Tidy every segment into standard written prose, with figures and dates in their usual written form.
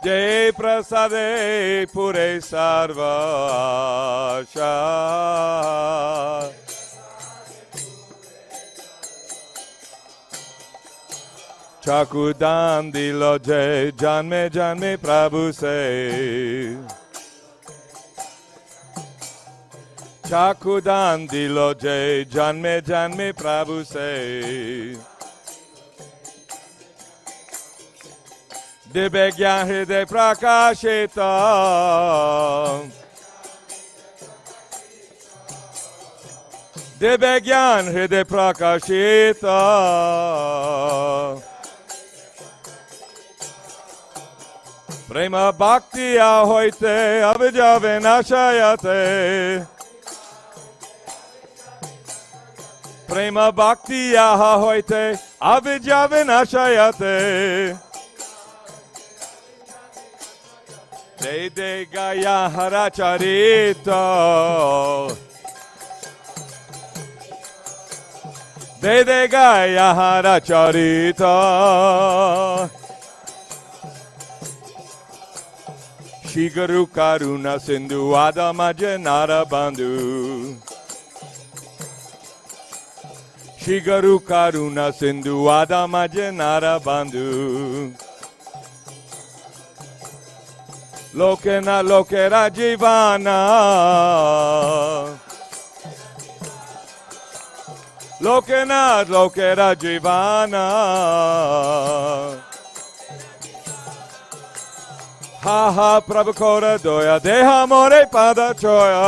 जय प्रसादे पुरे सर्व आशा ठाकुरदान दिलो जय जन्मे प्रभु से ठाकुरदान दिलो जय जन्मे प्रभु से दिव्य ज्ञान हृदय प्रकाशित दिव्य ज्ञान हृदय प्रकाशित प्रेम भक्ति होते अभिजवे नाशयते प्रेम भक्ति होते अभिजवे नाशयते दे दे गाया हरा चरितो दे दे गाया हरा चरितो श्री गुरु करुणा सिंधु आदम जनार बंधु श्री गुरु करुणा सिंधु आदम जनार बंधु लोके ना लोकेरा जीवाना लोके ना लोकेरा जीवाना हा हा प्रभु कोर दोया देहा मोरे पाद चोया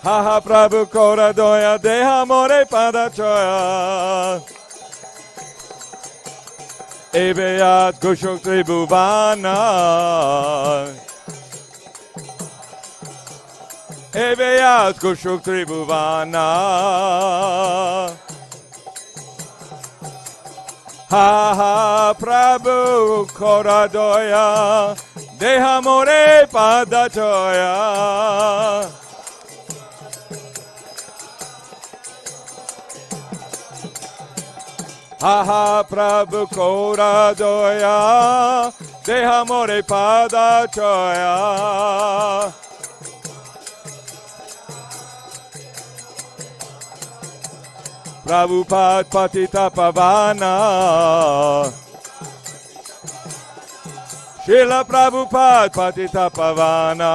हा हा प्रभु कोर दोया देहा मोरे पाद चोया Ebeat kushuk tribuvana Ebeat kushuk tribuvana Ha ha Prabhu koradoya Deha more padachoya Ha ha Prabhu Kora Doya Deha More Pada Choya Prabhupada Patita Pavana Srila Prabhupada Patita Pavana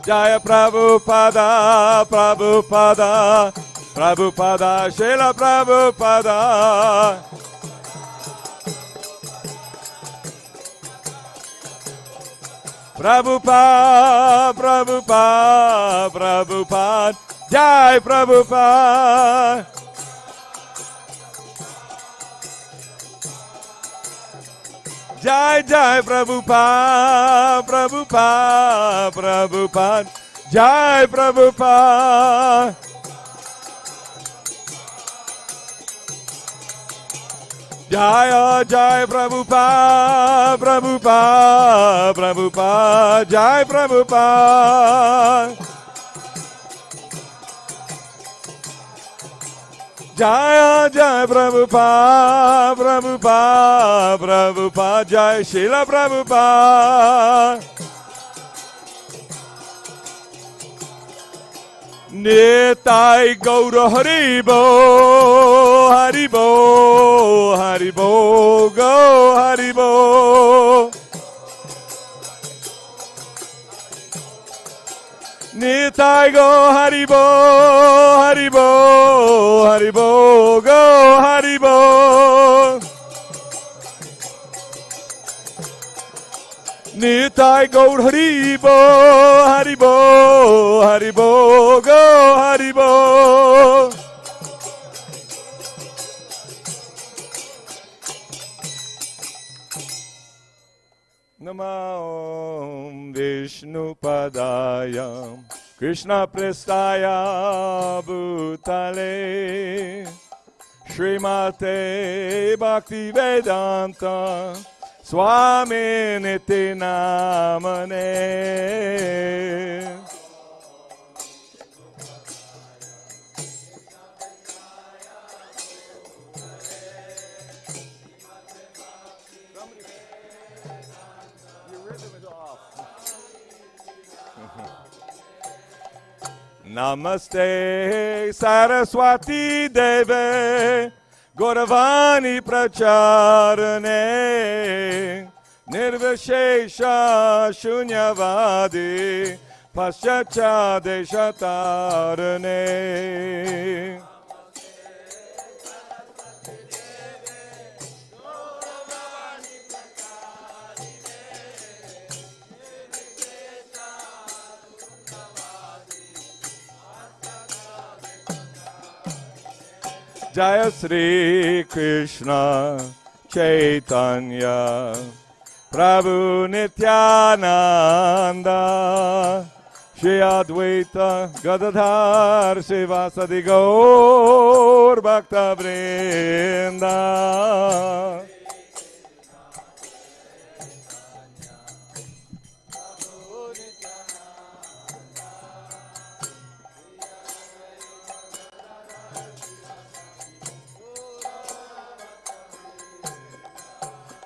Jaya Prabhupada Prabhupada Prabhupada, Srila Prabhupada. Prabhupada, Prabhupada, Prabhupada, Jai Prabhupada. Jai Jai Prabhupada, Prabhupada, Prabhupada, Jai Prabhupada. Jaya Jai Prabhupada, Prabhupada, Prabhupada, Jai Prabhupada. Jaya Jai Prabhupada, Prabhupada, Prabhupada, Jai Srila Prabhupada. Nitai Gaura Haribo, Haribo, Haribo, Go Haribo. Nitai Go Haribo, Haribo, Haribo, Go Haribo. Nitai Gaur Haribo, Haribo, Haribo, Go Haribo. Namo Vishnu Padaya Krishna Prestaya Bhutale Srimate Bhakti Vedanta Swami Niti Namane. Namaste Saraswati Deve Gauravani Pracharane Nirvishesha Shunyavadi Paschacha Deshatarane. Jaya Sri Krishna Chaitanya Prabhu Nityananda Shri Advaita Gadadhar Sivasadi Gaur Bhakta Vrinda.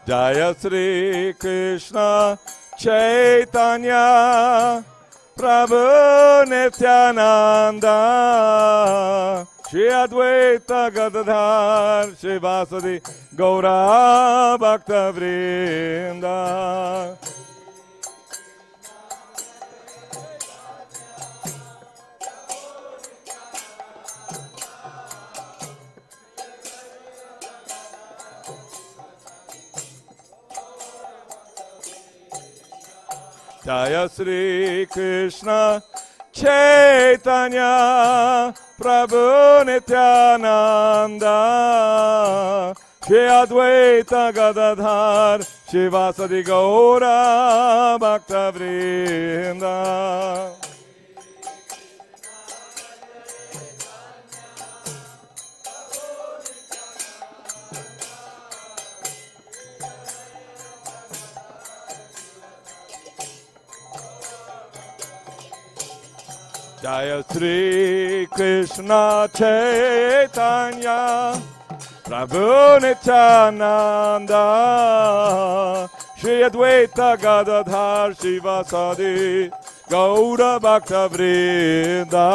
Jaya Sri Krishna Chaitanya Prabhu Nityananda Shri Advaita Gadadhar Sivasadi Gaura Bhakta Vrinda. Jaya Sri Krishna Chaitanya Prabhu Nityananda Shri Advaita Gadadhar Sivasadi Gaura Bhakta Vrinda. Jaya Sri Krishna Chaitanya Prabhu Nityananda Shri Advaita Gadadhar Sivasadi Gaura Bhakta Vrinda.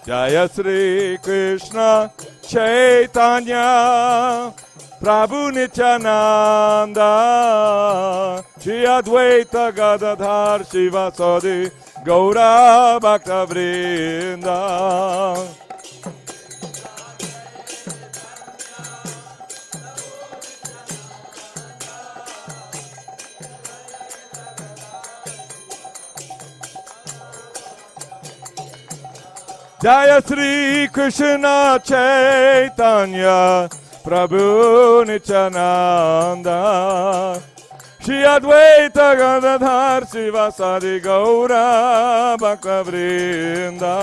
Jaya Sri Krishna Chaitanya Prabhu Nityananda Shri Advaita Gadadhar Sivasadi Gaura Bhakta Vrinda. Jaya Sri Krishna Chaitanya Prabhu Nityananda Shri Advaita Gadadhar Sivasadi Gaura Bhakta Vrinda.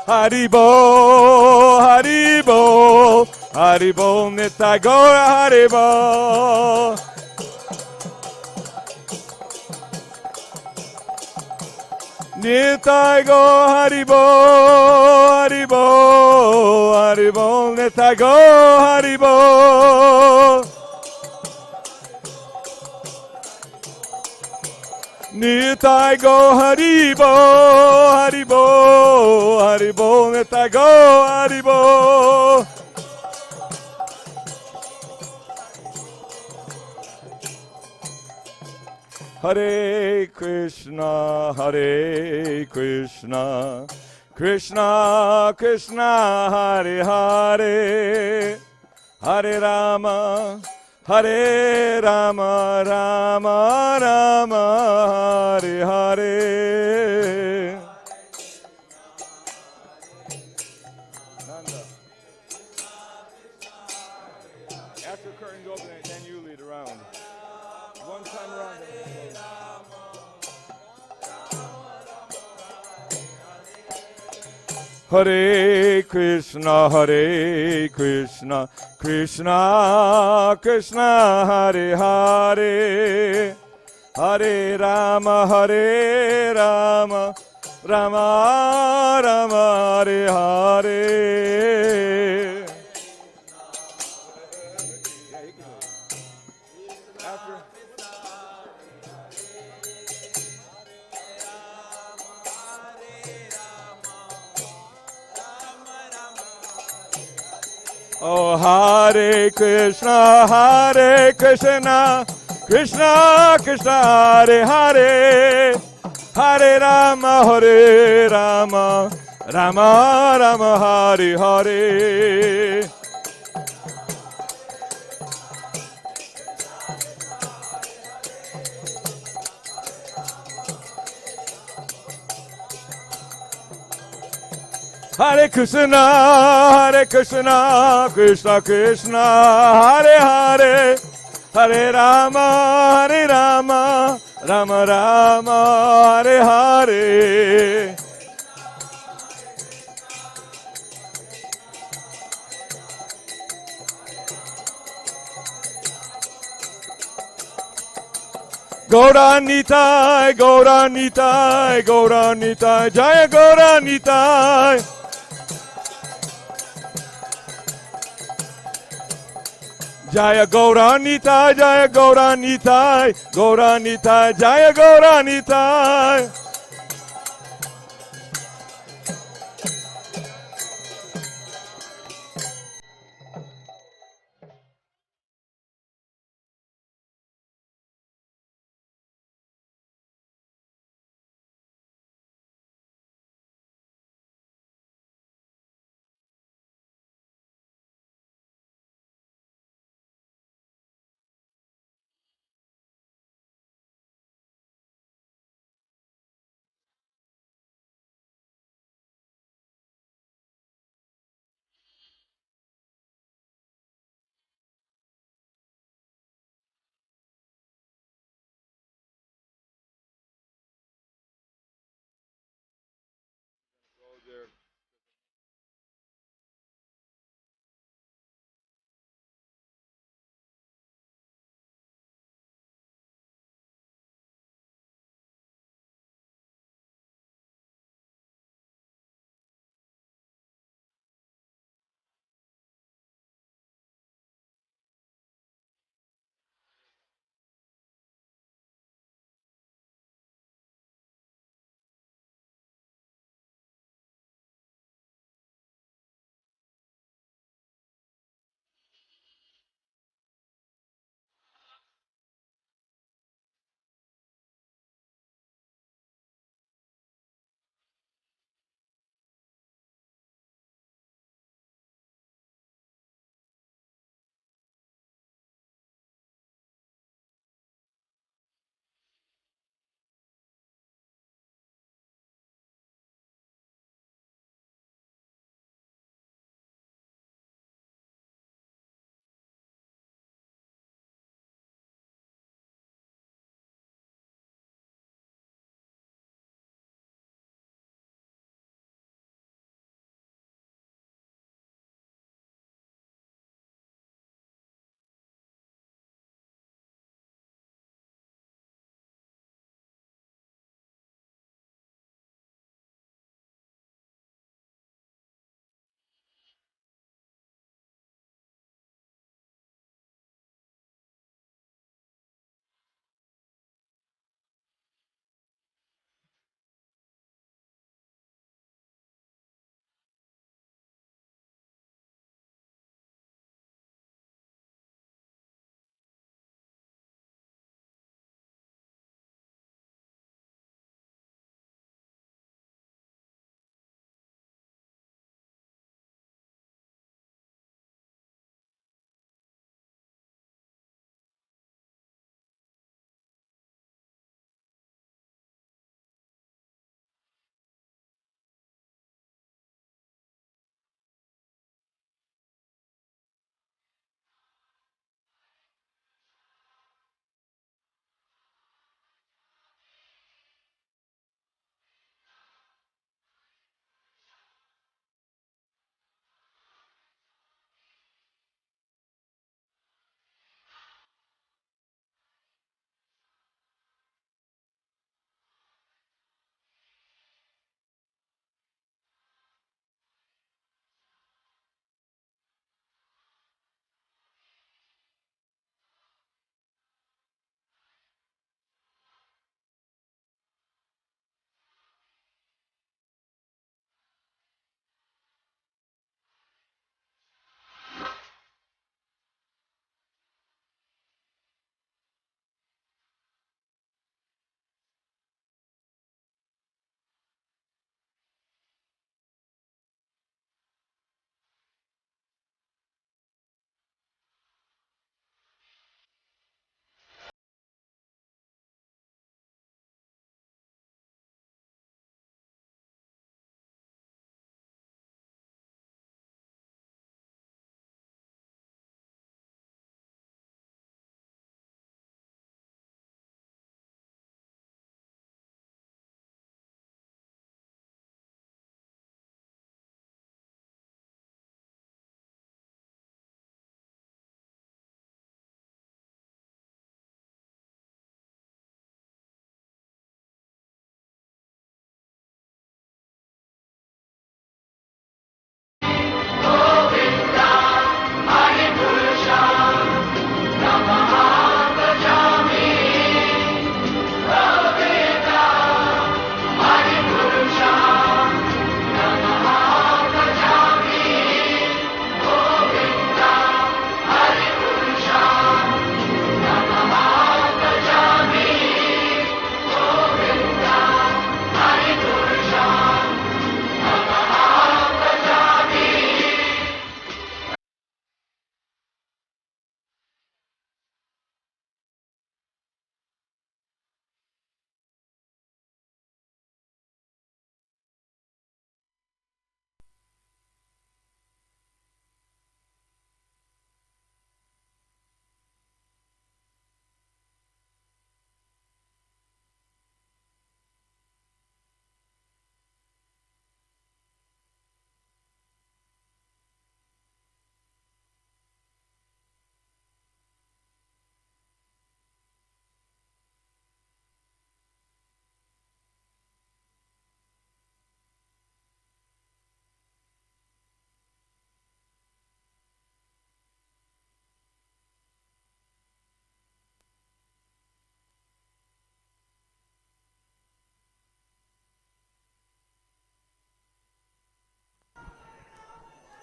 Haribo, Haribo, Haribo, Nitai Gaura Haribo. Nitai Go Haribo, Haribo, Haribo, Nitai Go Haribo. Nitai Go Haribo, Haribo, Haribo, Nitai Go Haribo. Hare Krishna, Hare Krishna, Krishna Krishna, Hare Hare, Hare Rama, Hare Rama, Rama Rama, Hare Hare. After curtains open, then you lead around. One time around. Hare Krishna, Krishna Krishna, Hare Hare, Hare Rama, Rama Rama, Hare Hare. Oh, Hare Krishna, Krishna Krishna, Hare Hare, Hare Rama, Rama Rama, Hare Hare. Hare Krishna, Krishna Krishna, Hare Hare, Hare Rama, Rama Rama, Hare Hare. Gauranitai, Gauranitai, Gauranitai, Jaya Gauranitai. Jaya Gauranitai, Jaya Gauranitai, Gauranitai, Jaya Gauranitai.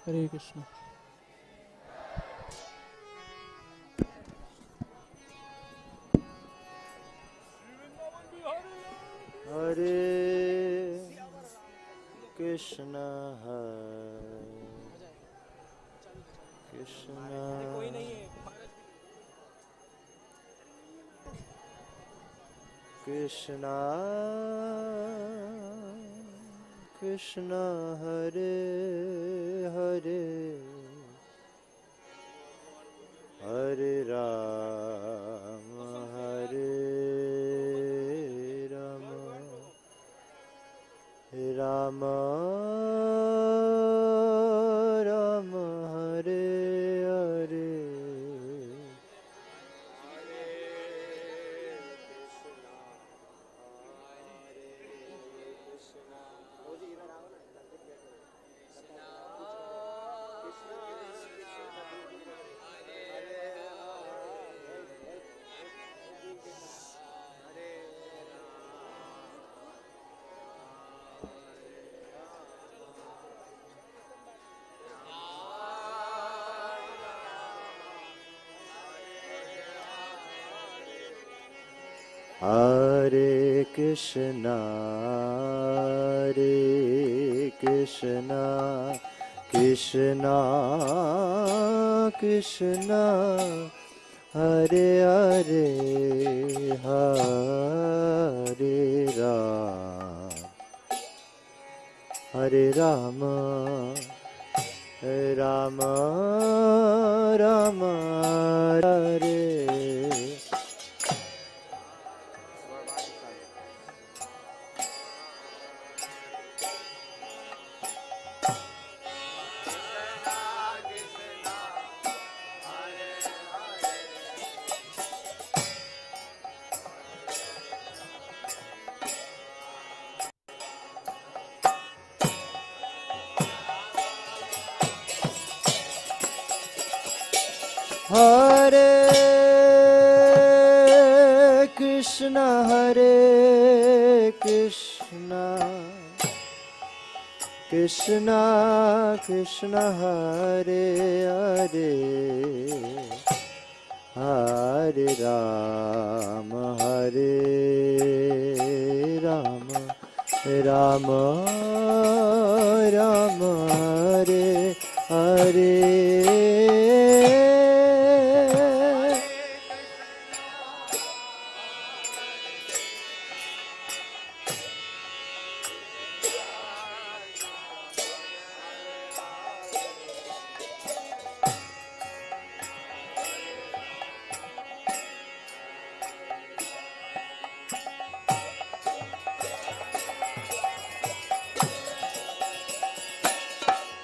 Hare Krishna. Hare Krishna Krishna Krishna Krishna Hare Hare Hare Ram Ram Ram Hare Hare Hare Krishna, Krishna Krishna, Hare Hare, Hare Ram, Hare Rama, Rama Rama Hare. Hare Krishna, Krishna Krishna, Hare Hare, Hare Rama, Rama Rama, Hare Hare.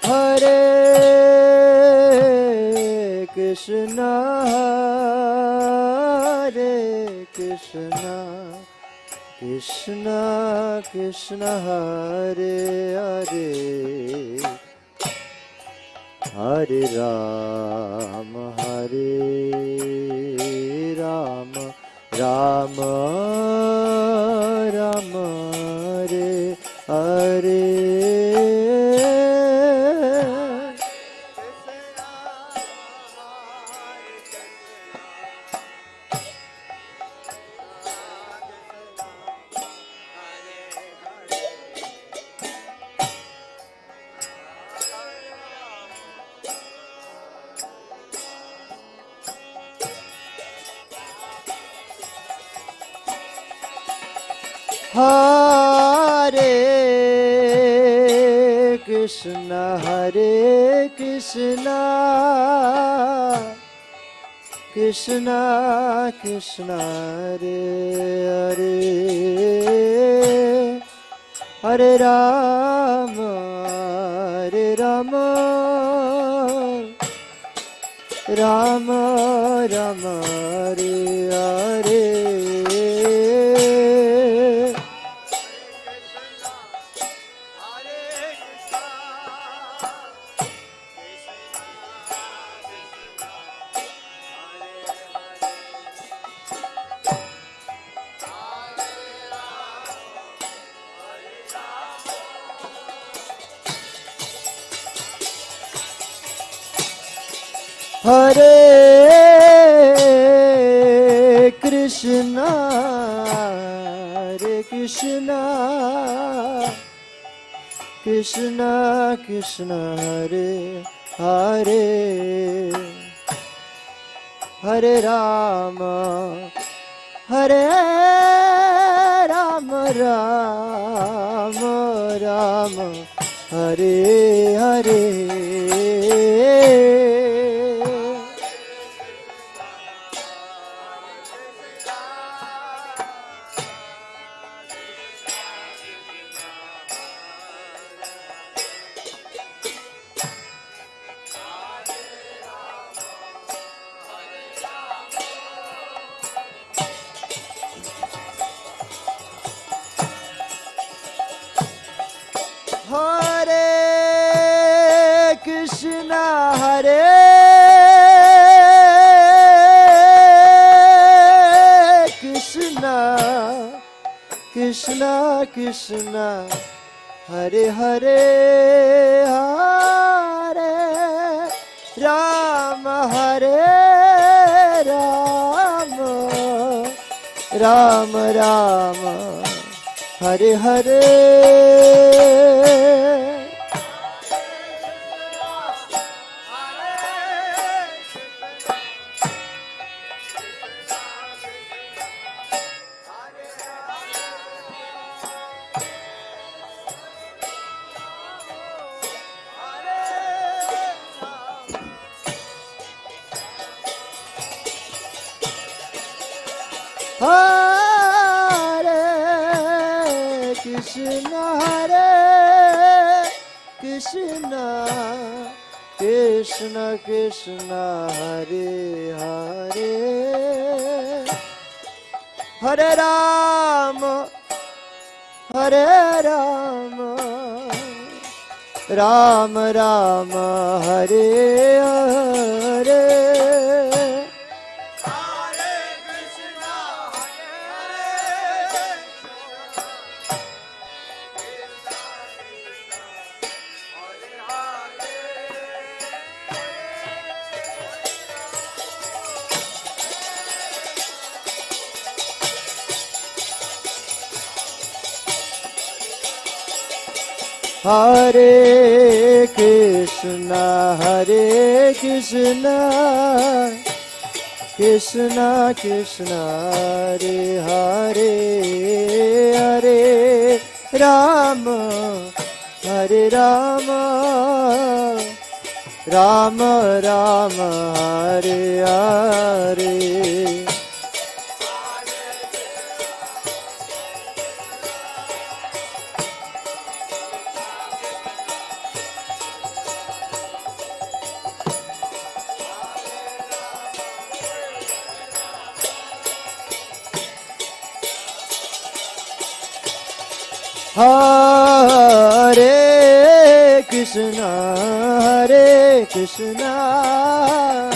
Hare Krishna, Krishna Krishna, Hare Hare, Hare Rama, Rama Rama, Hare Hare. Hare Krishna, Krishna Krishna, Hare Hare, Hare Rama, Rama Rama, Hare Hare. Hare Krishna, Hare Krishna, Krishna Krishna, Hare Hare, Hare Rama, Hare Rama, Rama Rama, Hare Hare. Hare Krishna, Hare Krishna, Krishna Krishna, Hare Hare, Hare Rama, Hare Rama, Rama Rama, Hare Hare. Hare Krishna, Hare Krishna, Krishna Krishna, Hare Hare, Hare Rama, Hare Rama, Rama Rama, Hare Hare. Hare Krishna, Hare Krishna, Krishna Krishna, Hare Hare, Hare Rama, Hare Rama, Rama Rama, Hare Hare. Hare Krishna, Hare Krishna,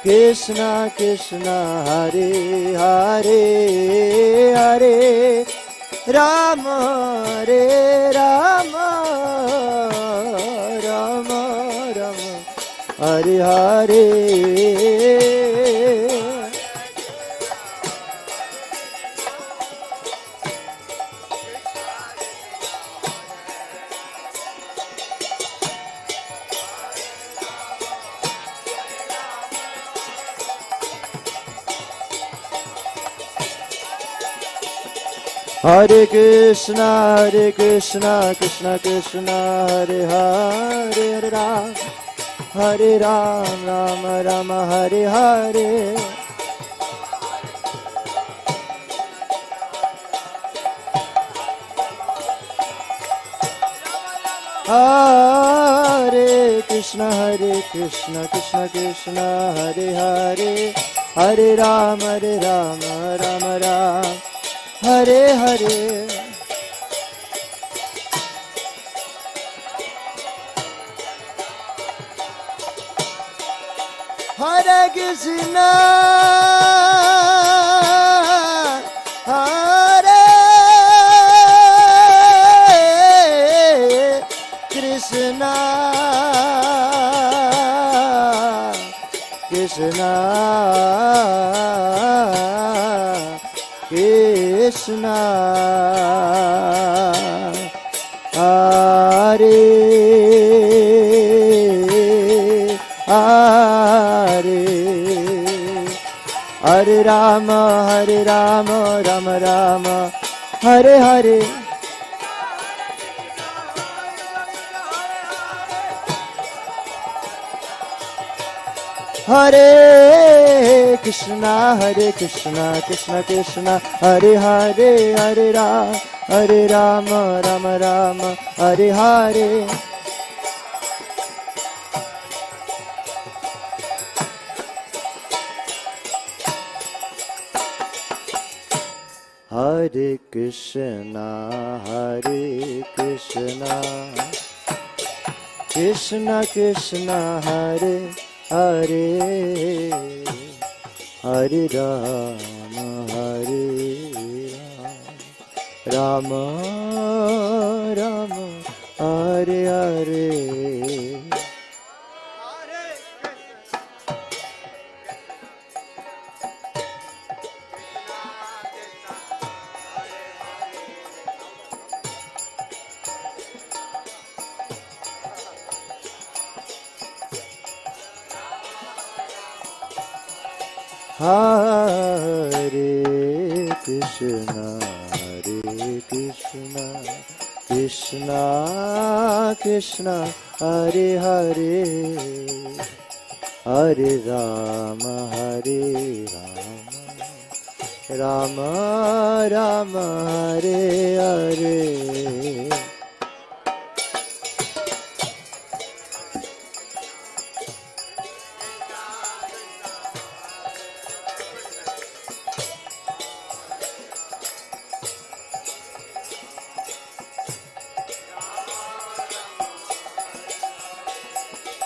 Krishna Krishna, Hare Hare, Hare Rama, Hare Rama, Rama Rama, Hare Hare. Hare Krishna, Hare Krishna, Krishna Krishna, Hare Hare, Hare Ram, Hare Ram, Rama Rama, Hare Hare. Hare Krishna, Krishna Krishna, Hare Hare, Hare Rama, Rama Rama, Hare Hare. Hare Krishna, Hare Krishna, Krishna Krishna Hare Hare Hare Rama Rama Rama Hare Hare Hare Krishna Krishna Krishna Hare Hare Hare Rama Rama Rama Hare Hare Hare Krishna Krishna Krishna Hare Hare Hare Rama Rama Rama Hare Hare Hare Krishna Krishna Krishna Hare Hare Hare Rama Rama Rama Hare Hare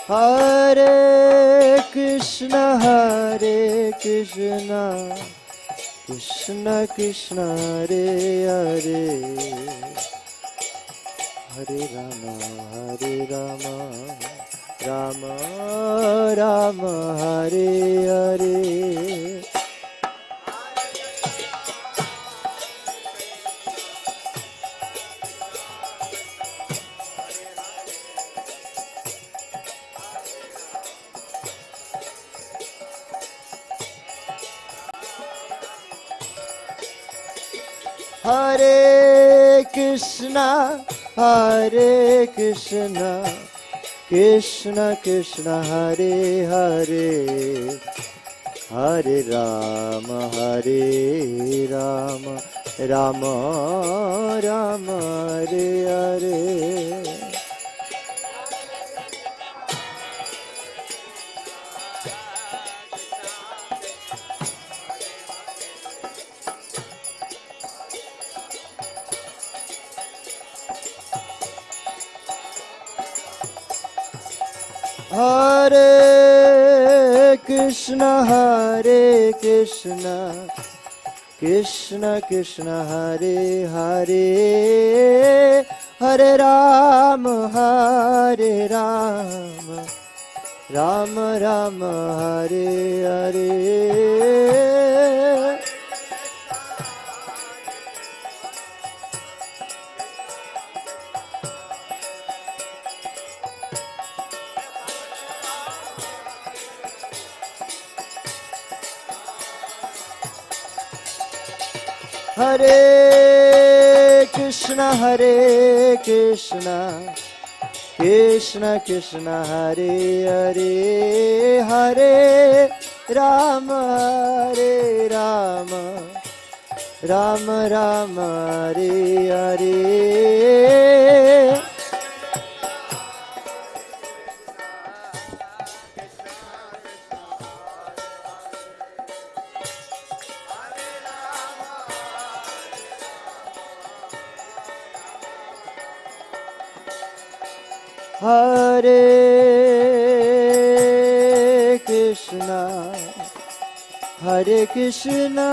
Hare Krishna Krishna Krishna Hare Hare Hare Rama Rama Rama Hare Hare Hare Krishna Krishna Krishna Hare Hare Hare Rama Rama Rama Hare Hare Hare Krishna Krishna Krishna Hare Hare Hare Rama Rama Rama Hare Hare Hare Krishna Krishna Krishna Hare Hare Hare Rama Rama Rama Hare Hare Hare Krishna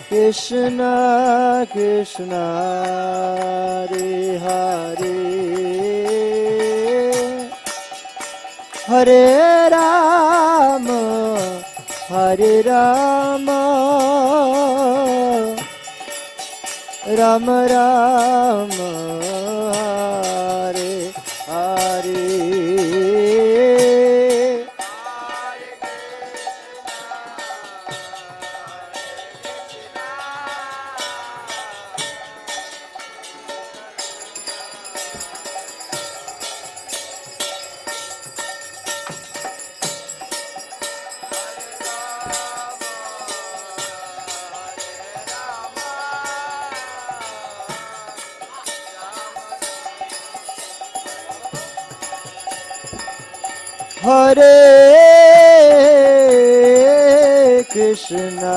Krishna Krishna Hare Hare Hare Rama, Hare Rama, Rama Rama, Hare Hare. Hare Krishna,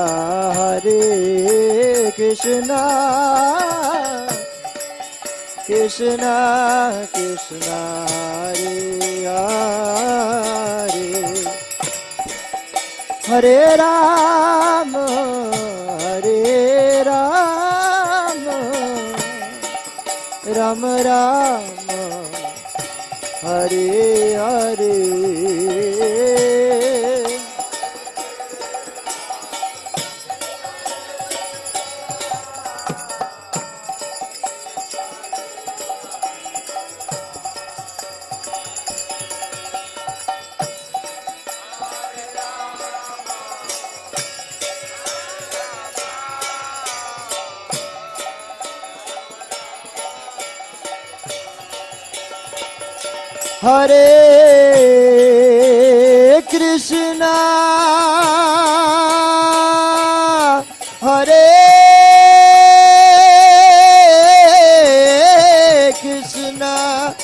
Hare Krishna, Krishna Krishna, Hare Hare, Hare Rama, Hare Rama, Rama Rama, Hare Hare. Hare Krishna, Hare Krishna,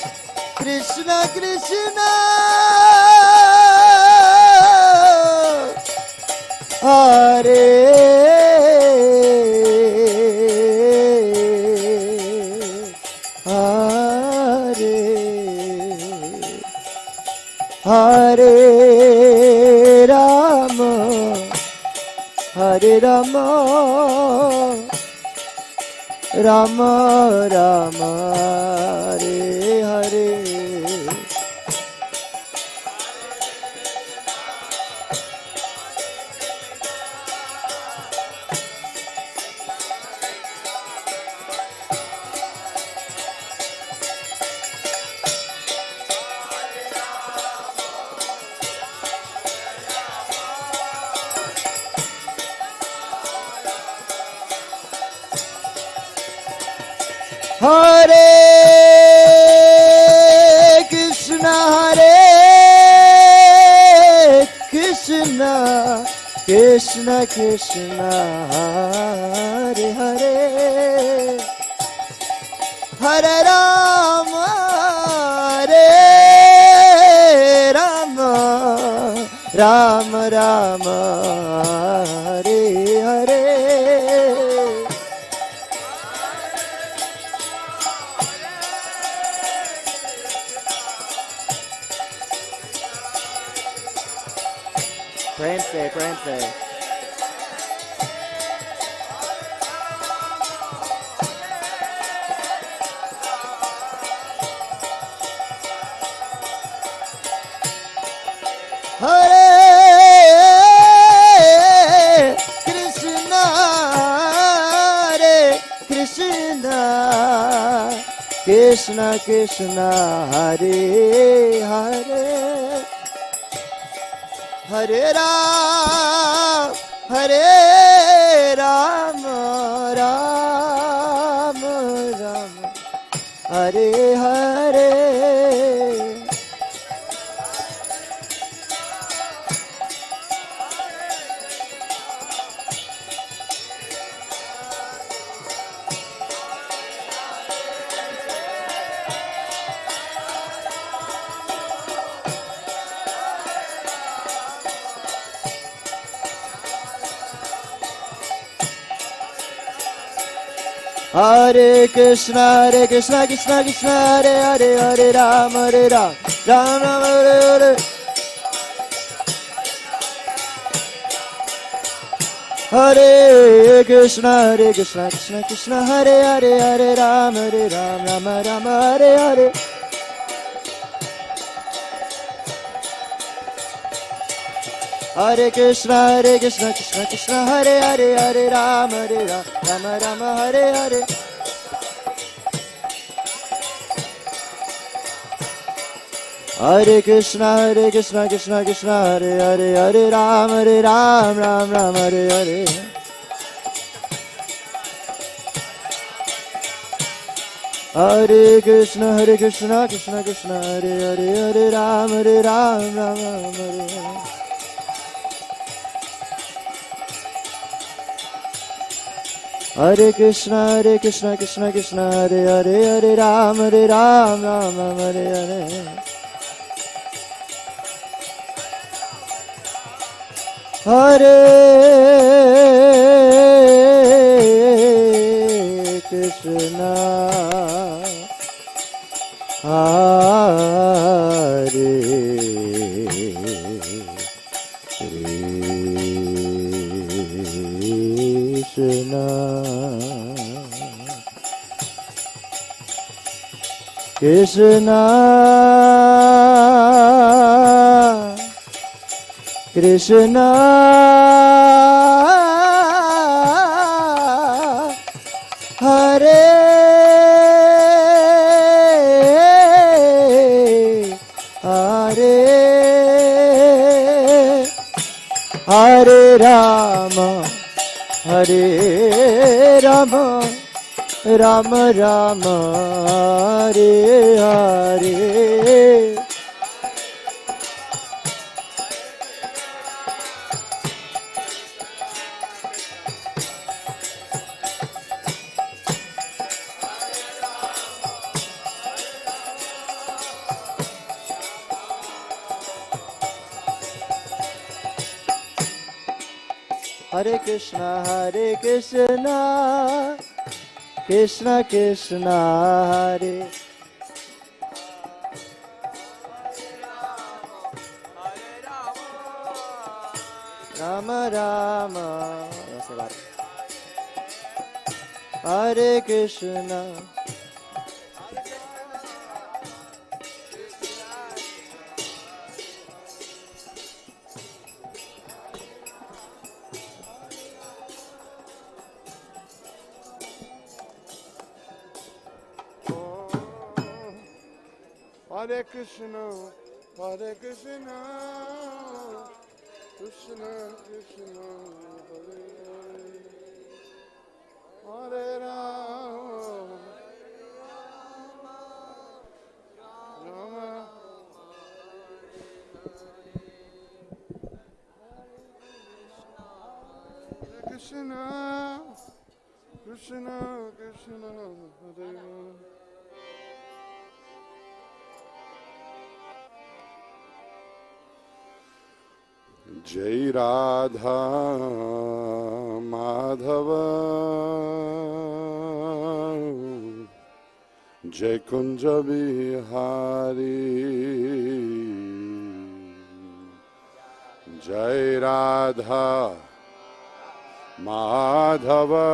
Krishna Krishna, Hare Hare Rama, Hare Rama, Rama Rama, Hare Hare. Hare Krishna, Hare Krishna, Krishna Krishna, Hare Hare, Hare Rama, Hare Rama, Rama Rama, Hare Hare. Prem se, prem se. Hare Krishna, Hare Krishna, Krishna Krishna, Hare Hare, Hare Ram, Hare Ram, Ram Ram, Hare Hare. Hare Krishna, Krishna Krishna, Hare Hare, Hare Ram, Ram Ram, Hare Hare. Hare Krishna, Krishna Krishna, Hare Hare, Hare Ram, Ram Ram, Hare Hare. Hare Krishna Krishna Krishna Hare Hare Hare Rama Rama Rama Hare Hare. Hare Krishna Krishna Krishna Hare Hare Hare Rama Ram Ram Hare Hare. Hare Krishna Krishna Krishna Hare Hare Hare Ram Ram Ram Hare Hare. Hare Krishna Krishna Hare Hare Hare Ram Ram Hare Hare. Hare Krishna Hare Krishna Krishna Hare Hare Hare Rama Hare Rama Rama Rama Hare Hare. Hare Krishna Krishna Krishna Hare Rama Rama Hare Krishna Hare Krishna, Hare Krishna, Krishna Krishna, Hare Hare, Hare Rama, Rama. Hare Krishna, Krishna Krishna, Hare Hare. Jai Radha Madhava Jai Kunja Bihari Jai Radha Madhava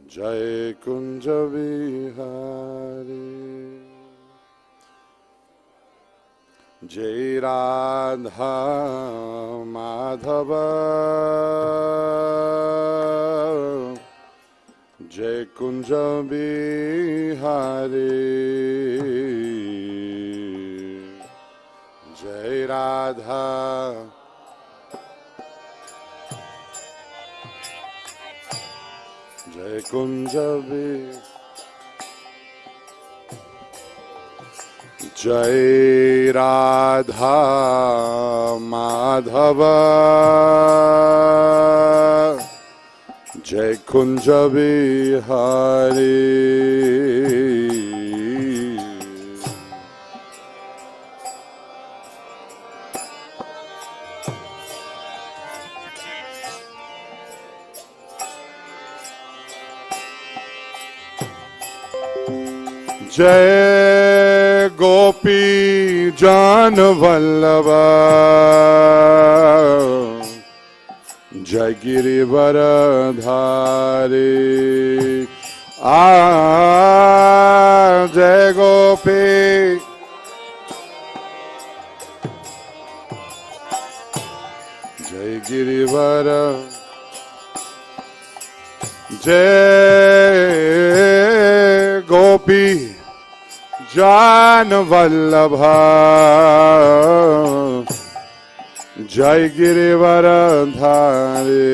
Jai Kunja Bihari Jai Radha Madhava Jai Kunja Bihari Jai Radha Jai Kunja Bihari Jai Radha Madhava Jai Kunja Bihari Jai Gopi Jan Vallabha Jai Girivaradhari Jai Gopi जय गिरिवर जय गोपी जान वल्लभा जय गिरिवर धारे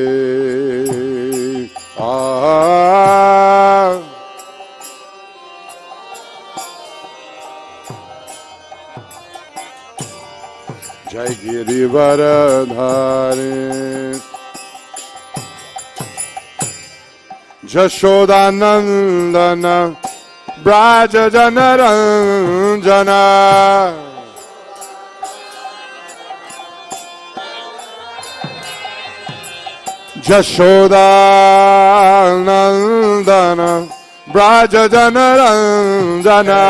जय गिरिवर धारे जशोदानंदन bras जनरंजना जशोदानंदन bras जनरंजना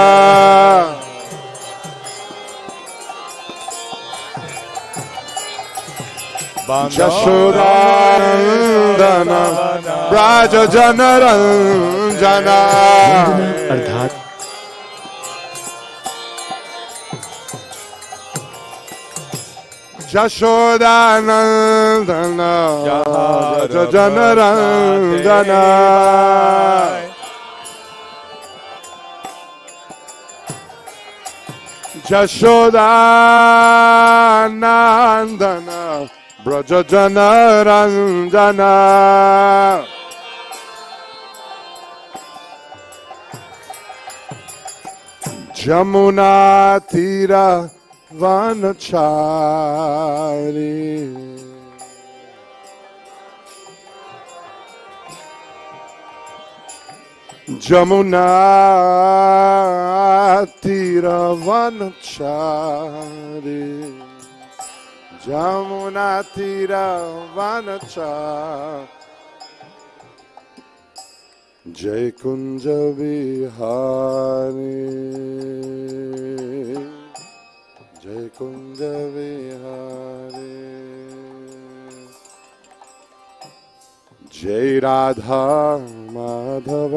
जशोदानंदन bras जनरंजना अर्थात जशोदानंदन bras जनरंजना जशोदानंदन Braj जनरंजना Jamuna तीरा वनचारी जमुना तीरा वनचारी जमुना तीरा वनचारी जय कुंज विहारी जय कुंज विहारी जय राधा माधव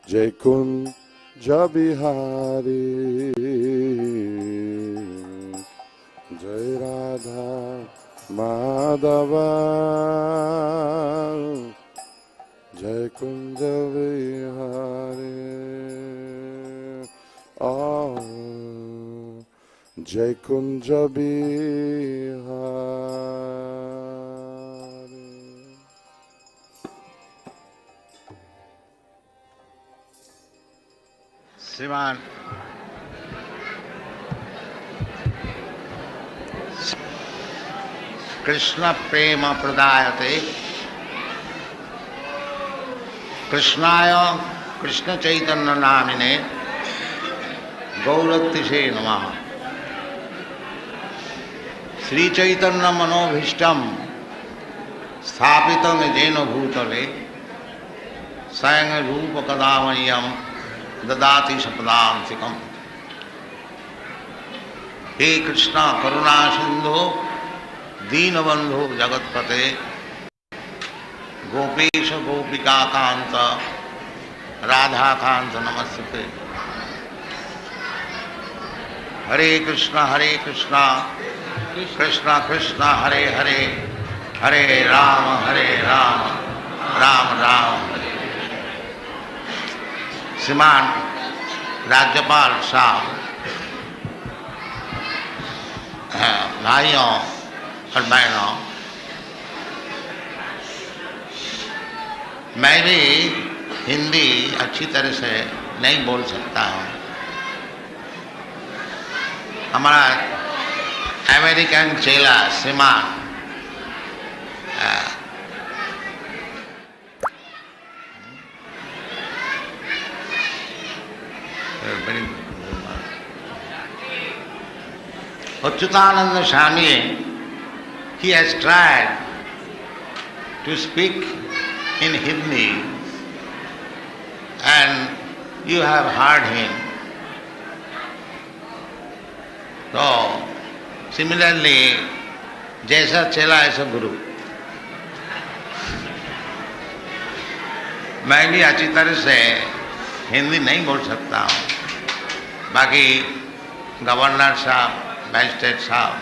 जय कुंज विहारी जय राधा माधव जय कुंज विहारी जय कुंज विहारी। श्रीमान कृष्ण प्रेम प्रदायते कृष्णाय कृष्ण चैतन्य नामिने गौरतिषे नमः। श्री चैतन्य मनोभीष्टम स्थापितं येन भूतले स्वयं रूप कदा मह्यं ददाति सपदान्तिकम्। हे कृष्ण करुणा सिंधु दीनबंधु जगत्पते गोपेश गोपिका कांत राधा कांत नमस्ते। हरे कृष्णा कृष्णा कृष्णा हरे हरे हरे राम राम राम हरे। श्रीमान राज्यपाल साहब, भाइयों और बहनों, मैं भी हिंदी अच्छी तरह से नहीं बोल सकता हूँ। हमारा अमेरिकन चेला श्रीमान Achyutananda Swami, he has tried to speak in Hindi and you have heard him. So, similarly, जैसा चेला ऐसा गुरु। मैं भी अच्छी तरह से हिंदी नहीं बोल सकता हूँ। बाकी गवर्नर साहब, मैजिस्ट्रेट साहब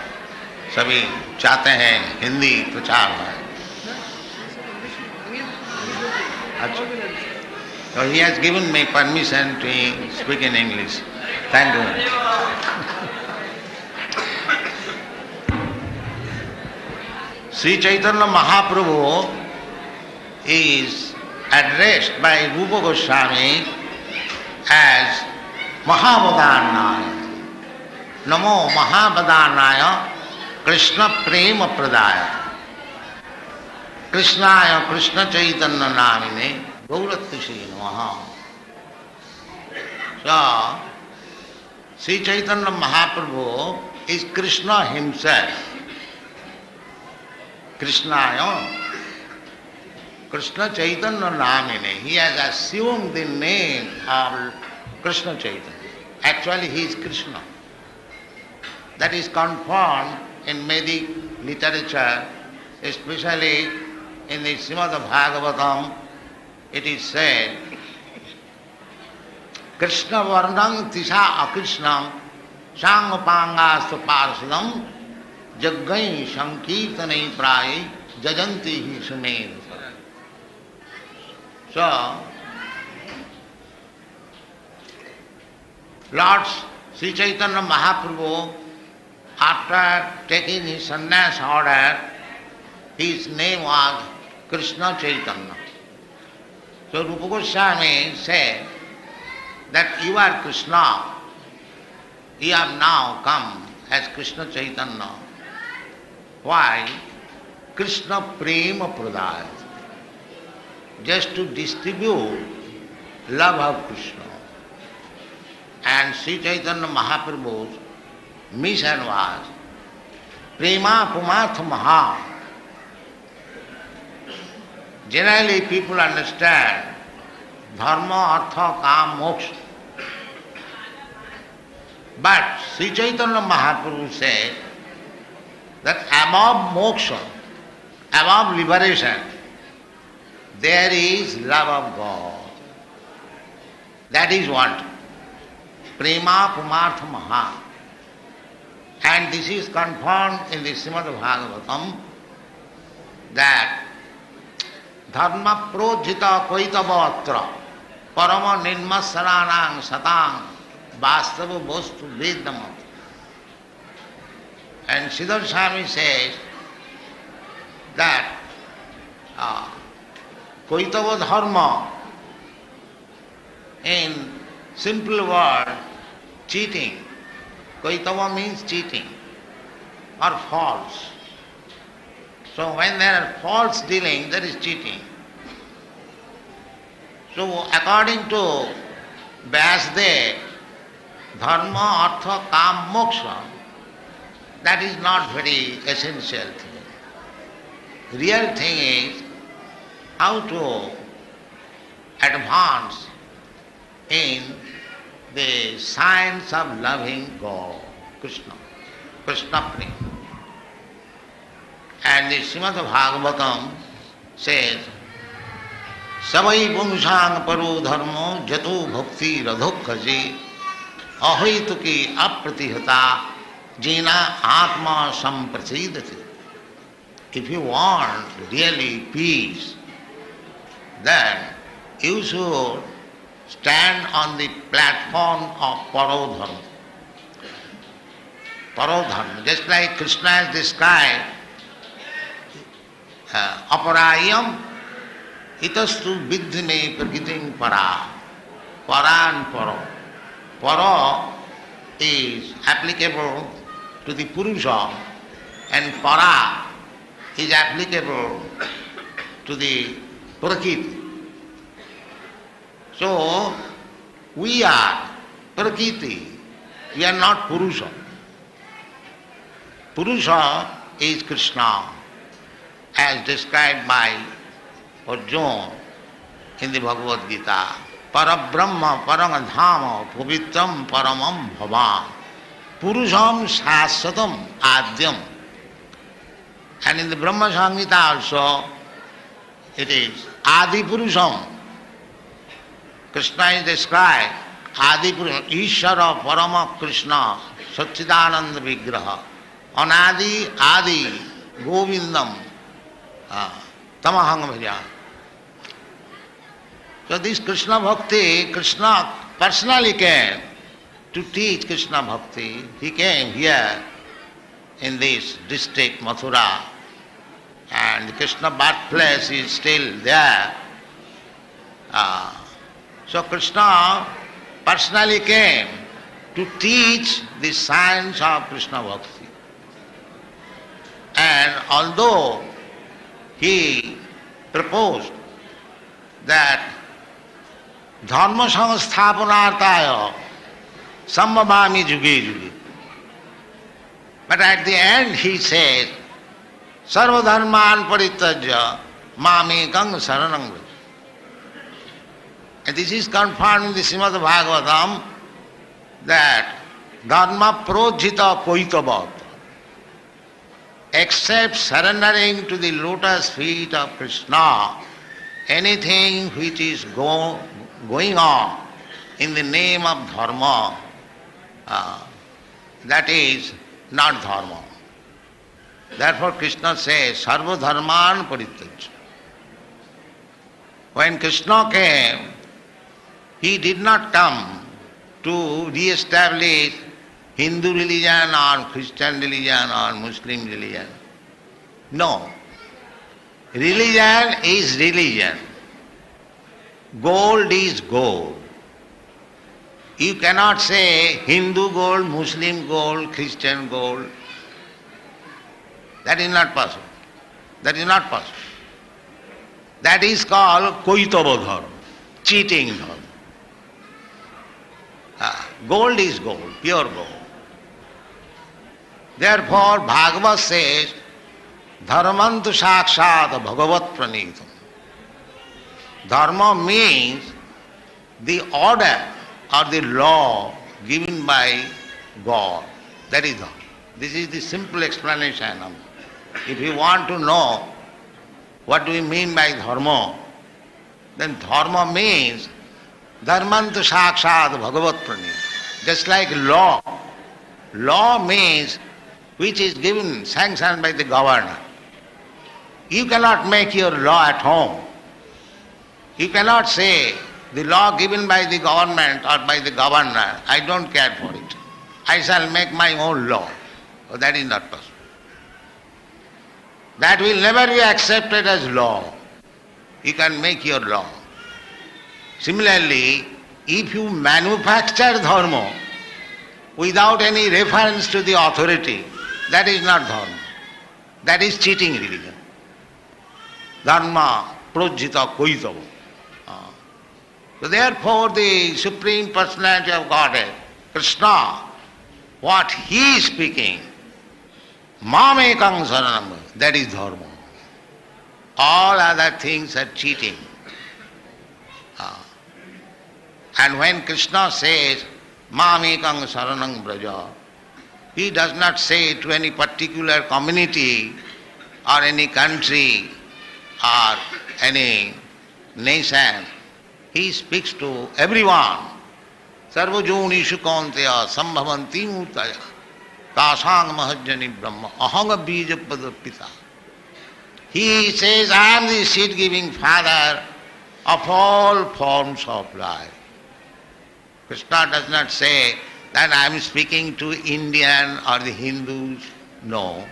सभी चाहते हैं हिंदी प्रचार है। अच्छा, so he has given me permission to speak in English. Thank you. Sri Chaitanya Mahaprabhu is addressed by Rupa Goswami as Mahavadhanaya. Namo Mahavadhanaya Krishna Prema Pradaya. Krishnaya Krishna Chaitanya Namine Gauratishe Namaha. So, Sri Chaitanya Mahaprabhu is Krishna himself. Krishnaya Krishna Chaitanya Namine. He has assumed the name of Krishna Chaitanya. Actually he is Krishna. That is confirmed in Vedic literature, especially in the Srimad Bhagavatam. It is said, Krishna Varnam Tisha Akrishnam Sangapanga Parsadam Jaggai Sankirtanai Prai Jajanti Sumed. So, Lord Sri Chaitanya Mahaprabhu, after taking his sannyas order, his name was Krishna Chaitanya. So Rupa Goswami said that you are Krishna, you have now come as Krishna Chaitanya. Why? Krishna Prema Pradaya. Just to distribute love of Krishna. And Sri Chaitanya Mahaprabhu's mission was Prema Pumatha Maha. Generally people understand Dharma, Artha, Kam, Moksha. But Sri Chaitanya Mahaprabhu said that above moksha, above liberation, there is love of God. That is what? Prema Pumartha Maha. And this is confirmed in the Srimad Bhagavatam that Dharma projita koitavatra parama nirmasaranang satang vastava bostu vedamat. And Siddhar Swami says that koitava dharma, in simple word, cheating. Koitava means cheating or false. So when there are false dealing, there is cheating. So according to Vyasdev, dharma, artha, kam, moksha, that is not very essential thing. Real thing is how to advance in the science of loving God, Krishna, Krishna Prema. And the Srimad Bhagavatam says, Savai Pumsang Paro Dharmo Jato Bhakti Radhokhaji Ahituki Apratihata Jina Atma Samprasidati. If you want really peace, then you should stand on the platform of Parodharma. Parodharma, just like Krishna has described, Aparayam itastu vidhime pragitim para. Para and paro. Para is applicable to the Purusha and para is applicable to the Prakriti. So, we are Prakriti, we are not Purusha. Purusha is Krishna, as described by Arjuna in the Bhagavad Gita. Parabrahma paramadhama pavitram paramam bhavam purusham sasvatam adyam. And in the Brahma Samhita also it is Adi Purusham. Krishna is described Adi Purusham, Ishvara Parama Krishna Satchidananda Vigraha, Anadi Adi Govindam Tamahang Bhaja. So this Krishna Bhakti, Krishna personally came to teach Krishna Bhakti. He came here in this district, Mathura, and Krishna birthplace is still there. So Krishna personally came to teach the science of Krishna Bhakti. And although he proposed that Dharma Samsthapanartaya Sambhavami Juge Juge, but at the end he says, Sarva Dharman Parityajya Mamekang Saranam Vraja. And this is confirmed in the Srimad Bhagavatam that Dharma Projita Koitavad, except surrendering to the lotus feet of Krishna, anything which is going on in the name of Dharma, that is not Dharma. Therefore Krishna says, Sarva Dharman Parityajya. When Krishna came, he did not come to re-establish Hindu religion or Christian religion or Muslim religion. No. Religion is religion. Gold is gold. You cannot say Hindu gold, Muslim gold, Christian gold. That is not possible. That is not possible. That is called Koitava dharma, cheating dharma. Gold is gold, pure gold. Therefore Bhagavad says, Dharmantu sakshat bhagavat pranitam. Dharma means the order or the law given by God. That is Dharma. This is the simple explanation of it. If you want to know what do we mean by Dharma, then Dharma means Dharmantu sakshat bhagavat pranitam. Just like law. Law means which is given, sanctioned by the governor. You cannot make your law at home. You cannot say the law given by the government or by the governor, I don't care for it. I shall make my own law. Oh, that is not possible. That will never be accepted as law. You can make your law. Similarly, if you manufacture dharma without any reference to the authority, that is not dharma. That is cheating religion. Dharma projita koitava. So therefore the Supreme Personality of Godhead, Krishna, what he is speaking, Mamekang saranam, that is dharma. All other things are cheating. And when Krishna says, Mamekang saranam braja, he does not say to any particular community or any country or any nation. He speaks to everyone. Sarvajoni shukanteya sambhavanti murtaya tasang mahajjani brahma ahanga bija padapita. He says, I am the seed-giving father of all forms of life. Krishna does not say that I am speaking to Indian or the Hindus. No.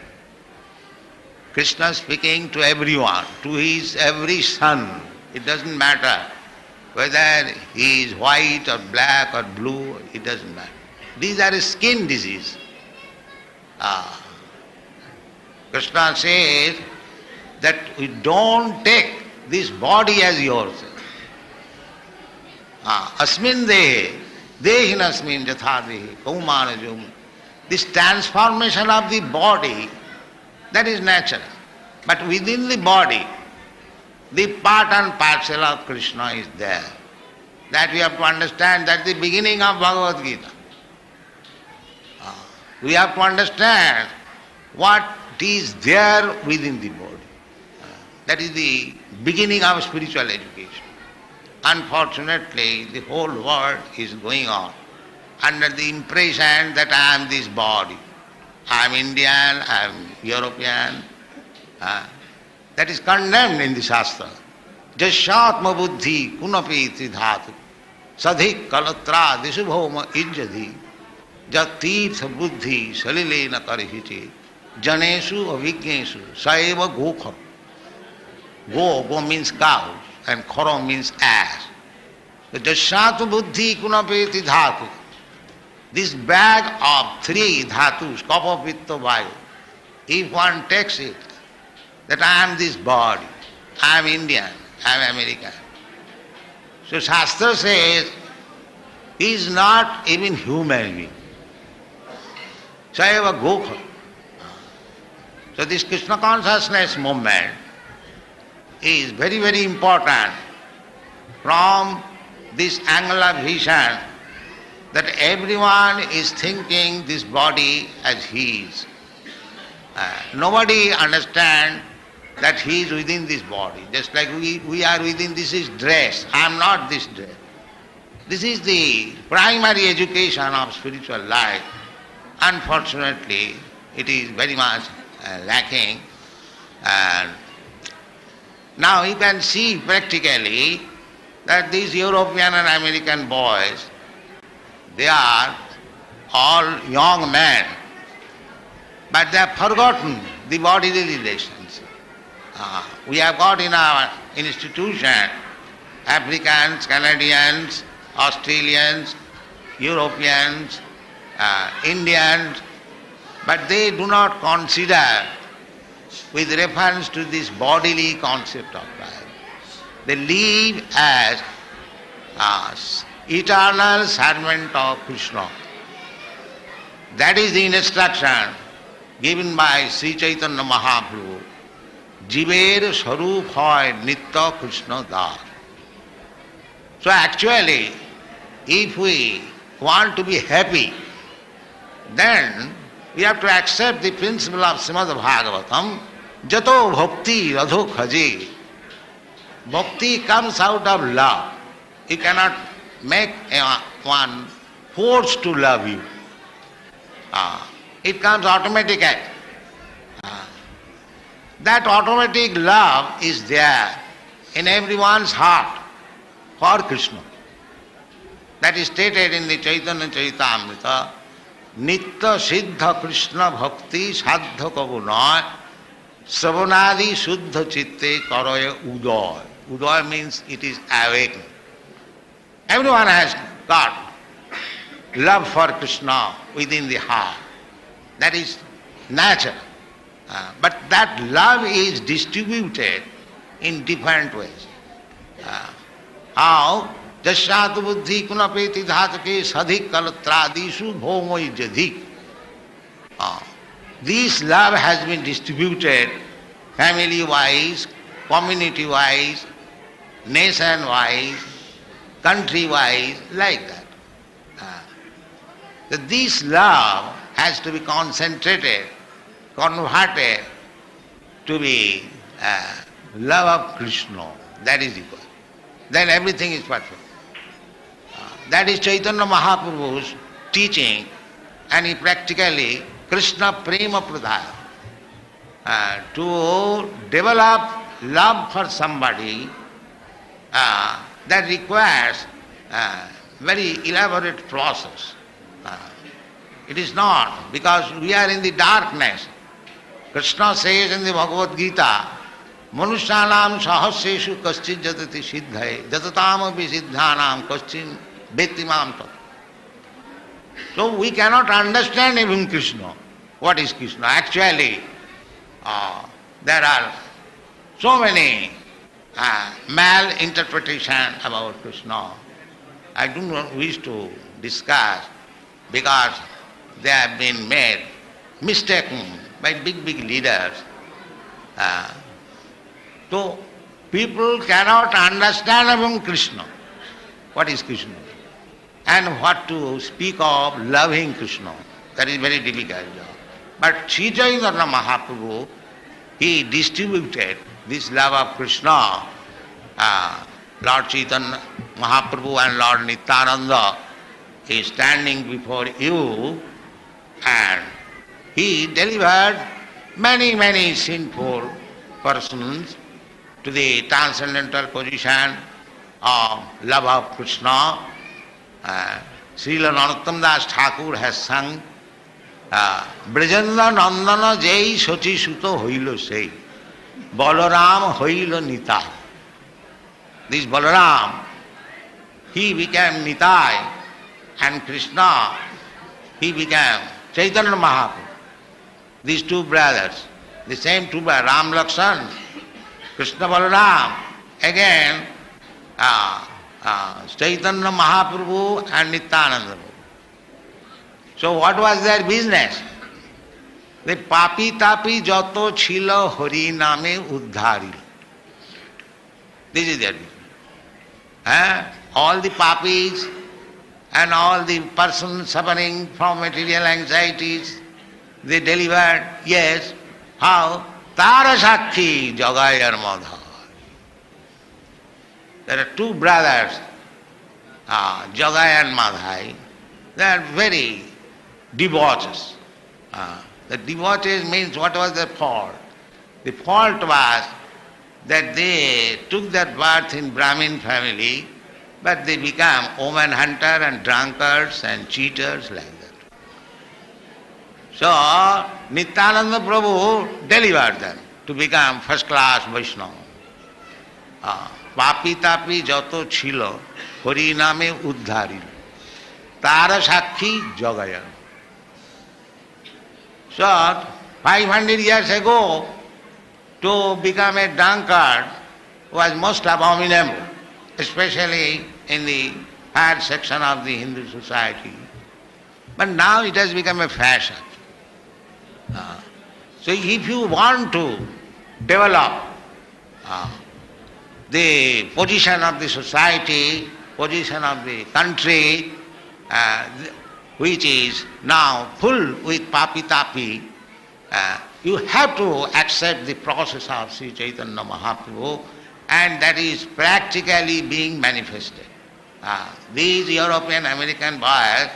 Krishna is speaking to everyone, to his every son. It doesn't matter whether he is white or black or blue, it doesn't matter. These are skin disease. Krishna says that we don't take this body as yours. Asmin dehe, dehinasmin jathadehi, kaumanajum. This transformation of the body, that is natural. But within the body, the part and parcel of Krishna is there. That we have to understand. That's the beginning of Bhagavad Gita. We have to understand what is there within the body. That is the beginning of spiritual education. Unfortunately, the whole world is going on under the impression that I am this body. I am Indian, I am European. That is condemned in the Shastra. Jashatma buddhi kunapi dhatu sadhik kalatra disubhoma ijjadhi jatirtha buddhi salilena karihiti janesu avignesu saeva gokhar. Go means cow and khara means ass. The jashatma buddhi kunapi dhatu. This bag of three dhatus, kapha, pitta, vayu, if one takes it, that I am this body, I am Indian, I am American. So Shastra says, he is not even human being. Sayeva Gokha. So this Krishna consciousness movement is very, very important from this angle of vision, that everyone is thinking this body as he is. Nobody understands that he is within this body. Just like we are within this is dress. I am not this dress. This is the primary education of spiritual life. Unfortunately, it is very much lacking. And now you can see practically that these European and American boys, they are all young men, but they have forgotten the bodily relations. We have got in our institution Africans, Canadians, Australians, Europeans, Indians, but they do not consider with reference to this bodily concept of life. They live as eternal servant of Krishna. That is the instruction given by Sri Chaitanya Mahaprabhu. Jiver Sarup hoy Nitya Krishna Das. So actually, if we want to be happy, then we have to accept the principle of Srimad Bhagavatam. Jato bhakti radho khaji. Bhakti comes out of love. You cannot make one forced to love you. It comes automatically. That automatic love is there in everyone's heart for Krishna. That is stated in the Chaitanya Charitamrita. Nitya siddha Krishna bhakti sadha kavunay savanadi suddha chitte karaya uday. Uday means it is awakened. Everyone has got love for Krishna within the heart. That is nature. But that love is distributed in different ways. How? Jasyatu buddhi kunapeti dhatake sadhik kalatradisu bhomoi jadhik. This love has been distributed family-wise, community-wise, nation-wise, country-wise, like that. That this love has to be concentrated, converted to be love of Krishna. That is equal. Then everything is perfect. That is Chaitanya Mahaprabhu's teaching, and he practically Krishna Prema Pradhaya. To develop love for somebody, that requires very elaborate process. It is not, because we are in the darkness. Krishna says in the Bhagavad Gita, Manusyanam sahaseshu kaschit jatati siddhaye, jatatamapi siddhanam kaschin betimam tat. So we cannot understand even Krishna. What is Krishna? Actually, there are so many malinterpretations about Krishna. I do not wish to discuss because they have been made mistaken by big leaders. So people cannot understand even Krishna. What is Krishna? And what to speak of loving Krishna. That is very difficult. But Sri Chaitanya Mahaprabhu, he distributed this love of Krishna. Lord Chaitanya Mahaprabhu and Lord Nityananda, is standing before you, and he delivered many sinful persons to the transcendental position of love of Krishna. Srila Narottam Das Thakur has sung, Brajendra Nandana Jai Sochi Suto Hoilo Sei, Balaram Hoilo Nitai. This Balaram, he became Nitai, and Krishna, he became Chaitanya Mahaprabhu. These two brothers, the same two brothers, Ram Lakshan, Krishna Balaram, again Chaitanya Mahaprabhu and Nityananda Prabhu. So what was their business? The papi tapi joto chilo hori name uddhari. This is their business. All the papis and all the persons suffering from material anxieties, they delivered, yes, how? Tara Sakhi Jagayar Madha. There are two brothers, Jagai and Madhai. They are very debauches. The debauches means what was their fault? The fault was that they took their birth in Brahmin family, but they became woman hunter and drunkards and cheaters like that. So Nityananda Prabhu delivered them to become first class Vaishnava. Papi tapi joto chilo hori name uddharil tara sakhi jagaya. So 500 years ago, to become a drunkard was most abominable, especially in the higher section of the Hindu society. But now it has become a fashion. So if you want to develop the position of the society, position of the country, which is now full with papi-tapi, you have to accept the process of Sri Chaitanya Mahaprabhu, and that is practically being manifested. These European American boys,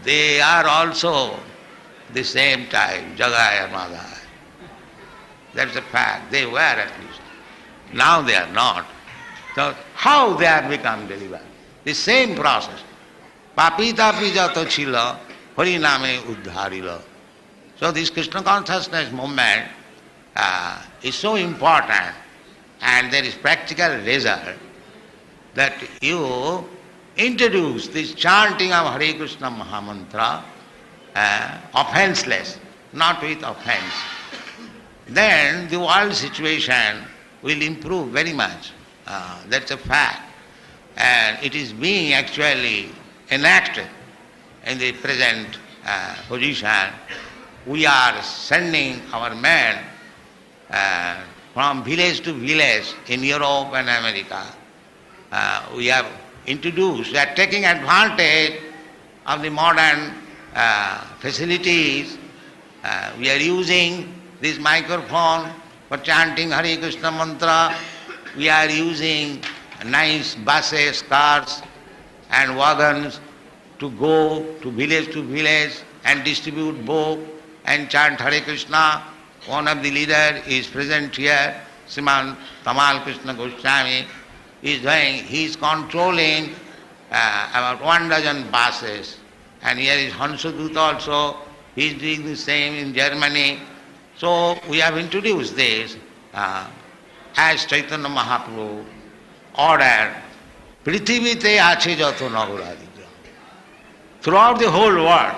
they are also the same type, Jagai and Madhai. That's a fact. They were at least. Now they are not. So how they have become delivered? The same process. Papita pijato chila, hariname uddharila. So this Krishna consciousness movement is so important, and there is practical result that you introduce this chanting of Hare Krishna Mahamantra, offenseless, not with offense. Then the world situation will improve very much. That's a fact. And it is being actually enacted in the present position. We are sending our men from village to village in Europe and America. We have introduced, we are taking advantage of the modern facilities. We are using this microphone for chanting Hare Krishna mantra. We are using nice buses, cars and wagons to go to village and distribute book and chant Hare Krishna. One of the leaders is present here, Sriman Tamal Krishna Goswami. He is controlling about 12 buses. And here is Hansadut also, he is doing the same in Germany. So we have introduced this as Chaitanya Mahaprabhu ordered, Prithivite ache jato nagaradigam. Throughout the whole world,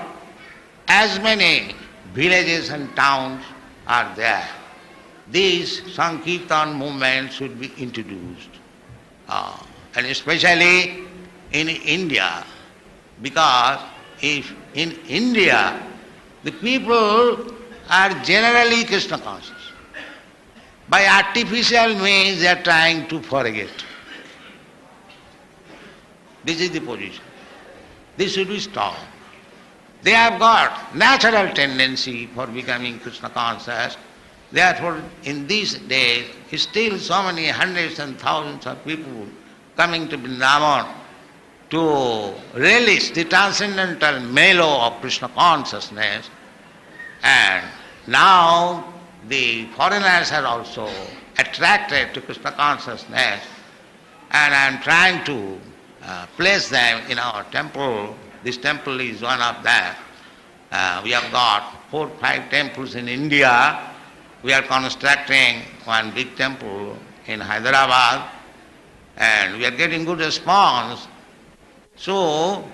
as many villages and towns are there, these Sankirtan movement should be introduced. And especially in India, because if in India the people are generally Krishna conscious, by artificial means they are trying to forget. This is the position. This should be stopped. They have got natural tendency for becoming Krishna conscious. Therefore, in these days, still so many hundreds and thousands of people coming to Vrindavan to relish the transcendental mellow of Krishna consciousness. And now the foreigners are also attracted to Krishna consciousness, and I am trying to place them in our temple. This temple is one of them. We have got 4 or 5 temples in India. We are constructing one big temple in Hyderabad, and we are getting good response. So,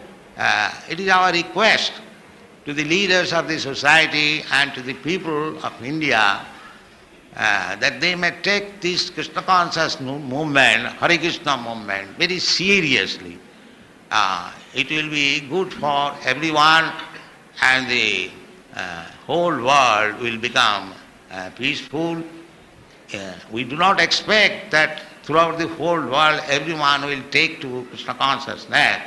it is our request to the leaders of the society and to the people of India that they may take this Krishna conscious movement, Hare Krishna movement, very seriously. It will be good for everyone, and the whole world will become peaceful. We do not expect that throughout the whole world everyone will take to Krishna consciousnat,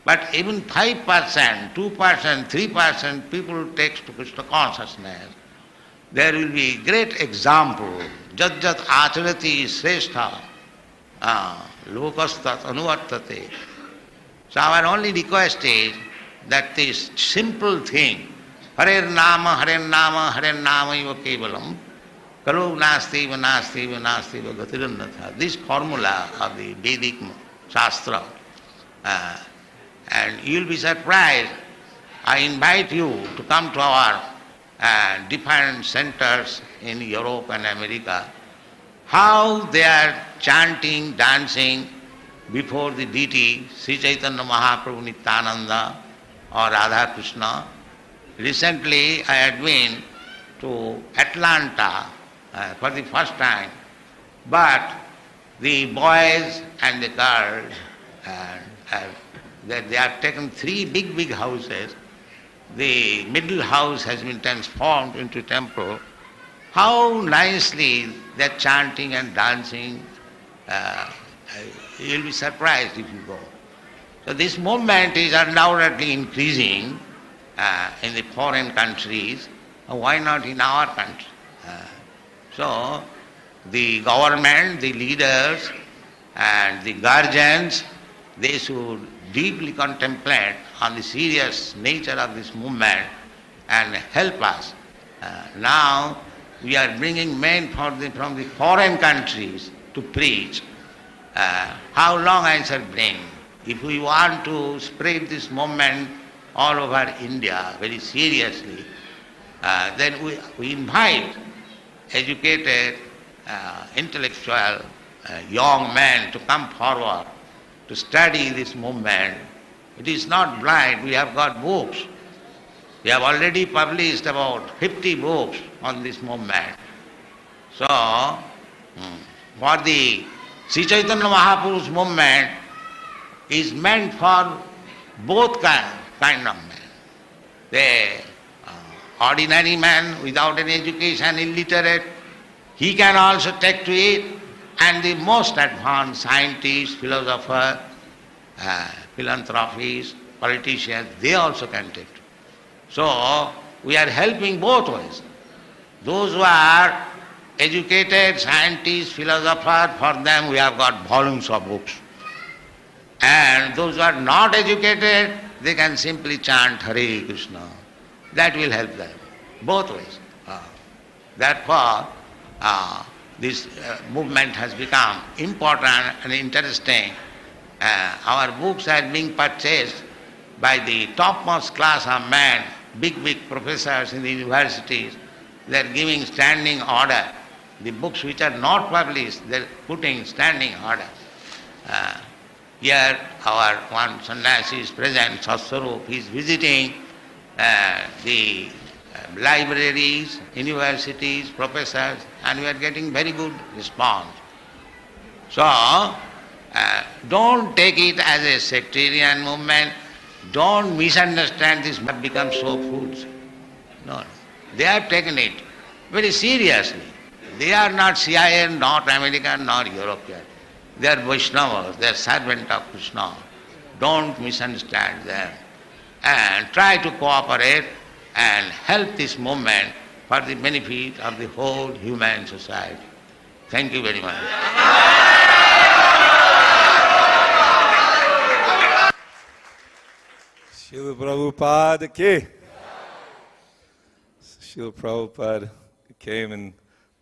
but even 5%, 2%, 3% people takes to Krishna consciousness. There will be great example. Jat jat acharati srestha lokastat anuvartate. So our only request is that this simple thing, Hare Nama, Hare Nama, Hare Nama iva kevalam, Kalu nasti va nasti va nasti va gatirannatha. This formula of the Vedic Shastra. And you will be surprised. I invite you to come to our different centers in Europe and America, how they are chanting, dancing before the deity Sri Chaitanya Mahaprabhu Nityananda or Radha Krishna. Recently I had been to Atlanta for the first time, but the boys and the girls, they have taken 3 big houses. The middle house has been transformed into temple. How nicely they are chanting and dancing. You will be surprised if you go. So this movement is undoubtedly increasing in the foreign countries. Why not in our country? So the government, the leaders and the guardians, they should deeply contemplate on the serious nature of this movement and help us. Now we are bringing men from the foreign countries to preach. How long I shall bring? If we want to spread this movement all over India very seriously, then we invite educated, intellectual, young men to come forward to study this movement. It is not blind. We have got books. We have already published about 50 books on this movement. So, for the Sri Chaitanya Mahaprabhu's movement is meant for both kind of men. The ordinary man without any education, illiterate, he can also take to it, and the most advanced scientists, philosophers, philanthropists, politicians, they also can take to it. So we are helping both ways. Those who are educated, scientists, philosophers, for them we have got volumes of books. And those who are not educated, they can simply chant Hare Krishna. That will help them, both ways. Therefore, this movement has become important and interesting. Our books are being purchased by the topmost class of men, big professors in the universities. They are giving standing order. The books which are not published, they are putting standing order. Here our one sannyasi is present, Satswarup, he is visiting the libraries, universities, professors, and we are getting very good response. So, don't take it as a sectarian movement. Don't misunderstand this have become so fools. No, they have taken it very seriously. They are not CIA, not American, nor European. They are Vaishnavas, they are servants of Krishna. Don't misunderstand them. And try to cooperate and help this movement for the benefit of the whole human society. Thank you very much. Srila Prabhupada ki. Srila Prabhupada came in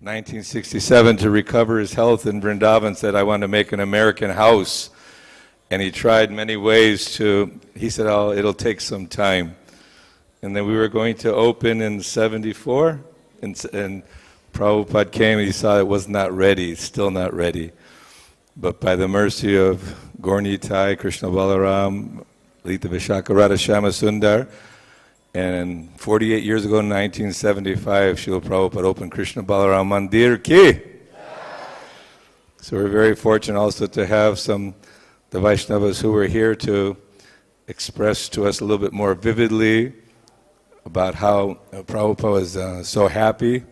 1967 to recover his health in Vrindavan, said, I want to make an American house. And he tried many ways to, he said, oh, it'll take some time. And then we were going to open in 74, and Prabhupada came and he saw it was not ready, still not ready. But by the mercy of Gaurnitai, Krishna Balaram, Lita Vishaka Radha Shama Sundar, and 48 years ago in 1975, Srila Prabhupada opened Krishna Balaram Mandir ki. So we're very fortunate also to have the Vaishnavas who were here to express to us a little bit more vividly about how Prabhupada was so happy.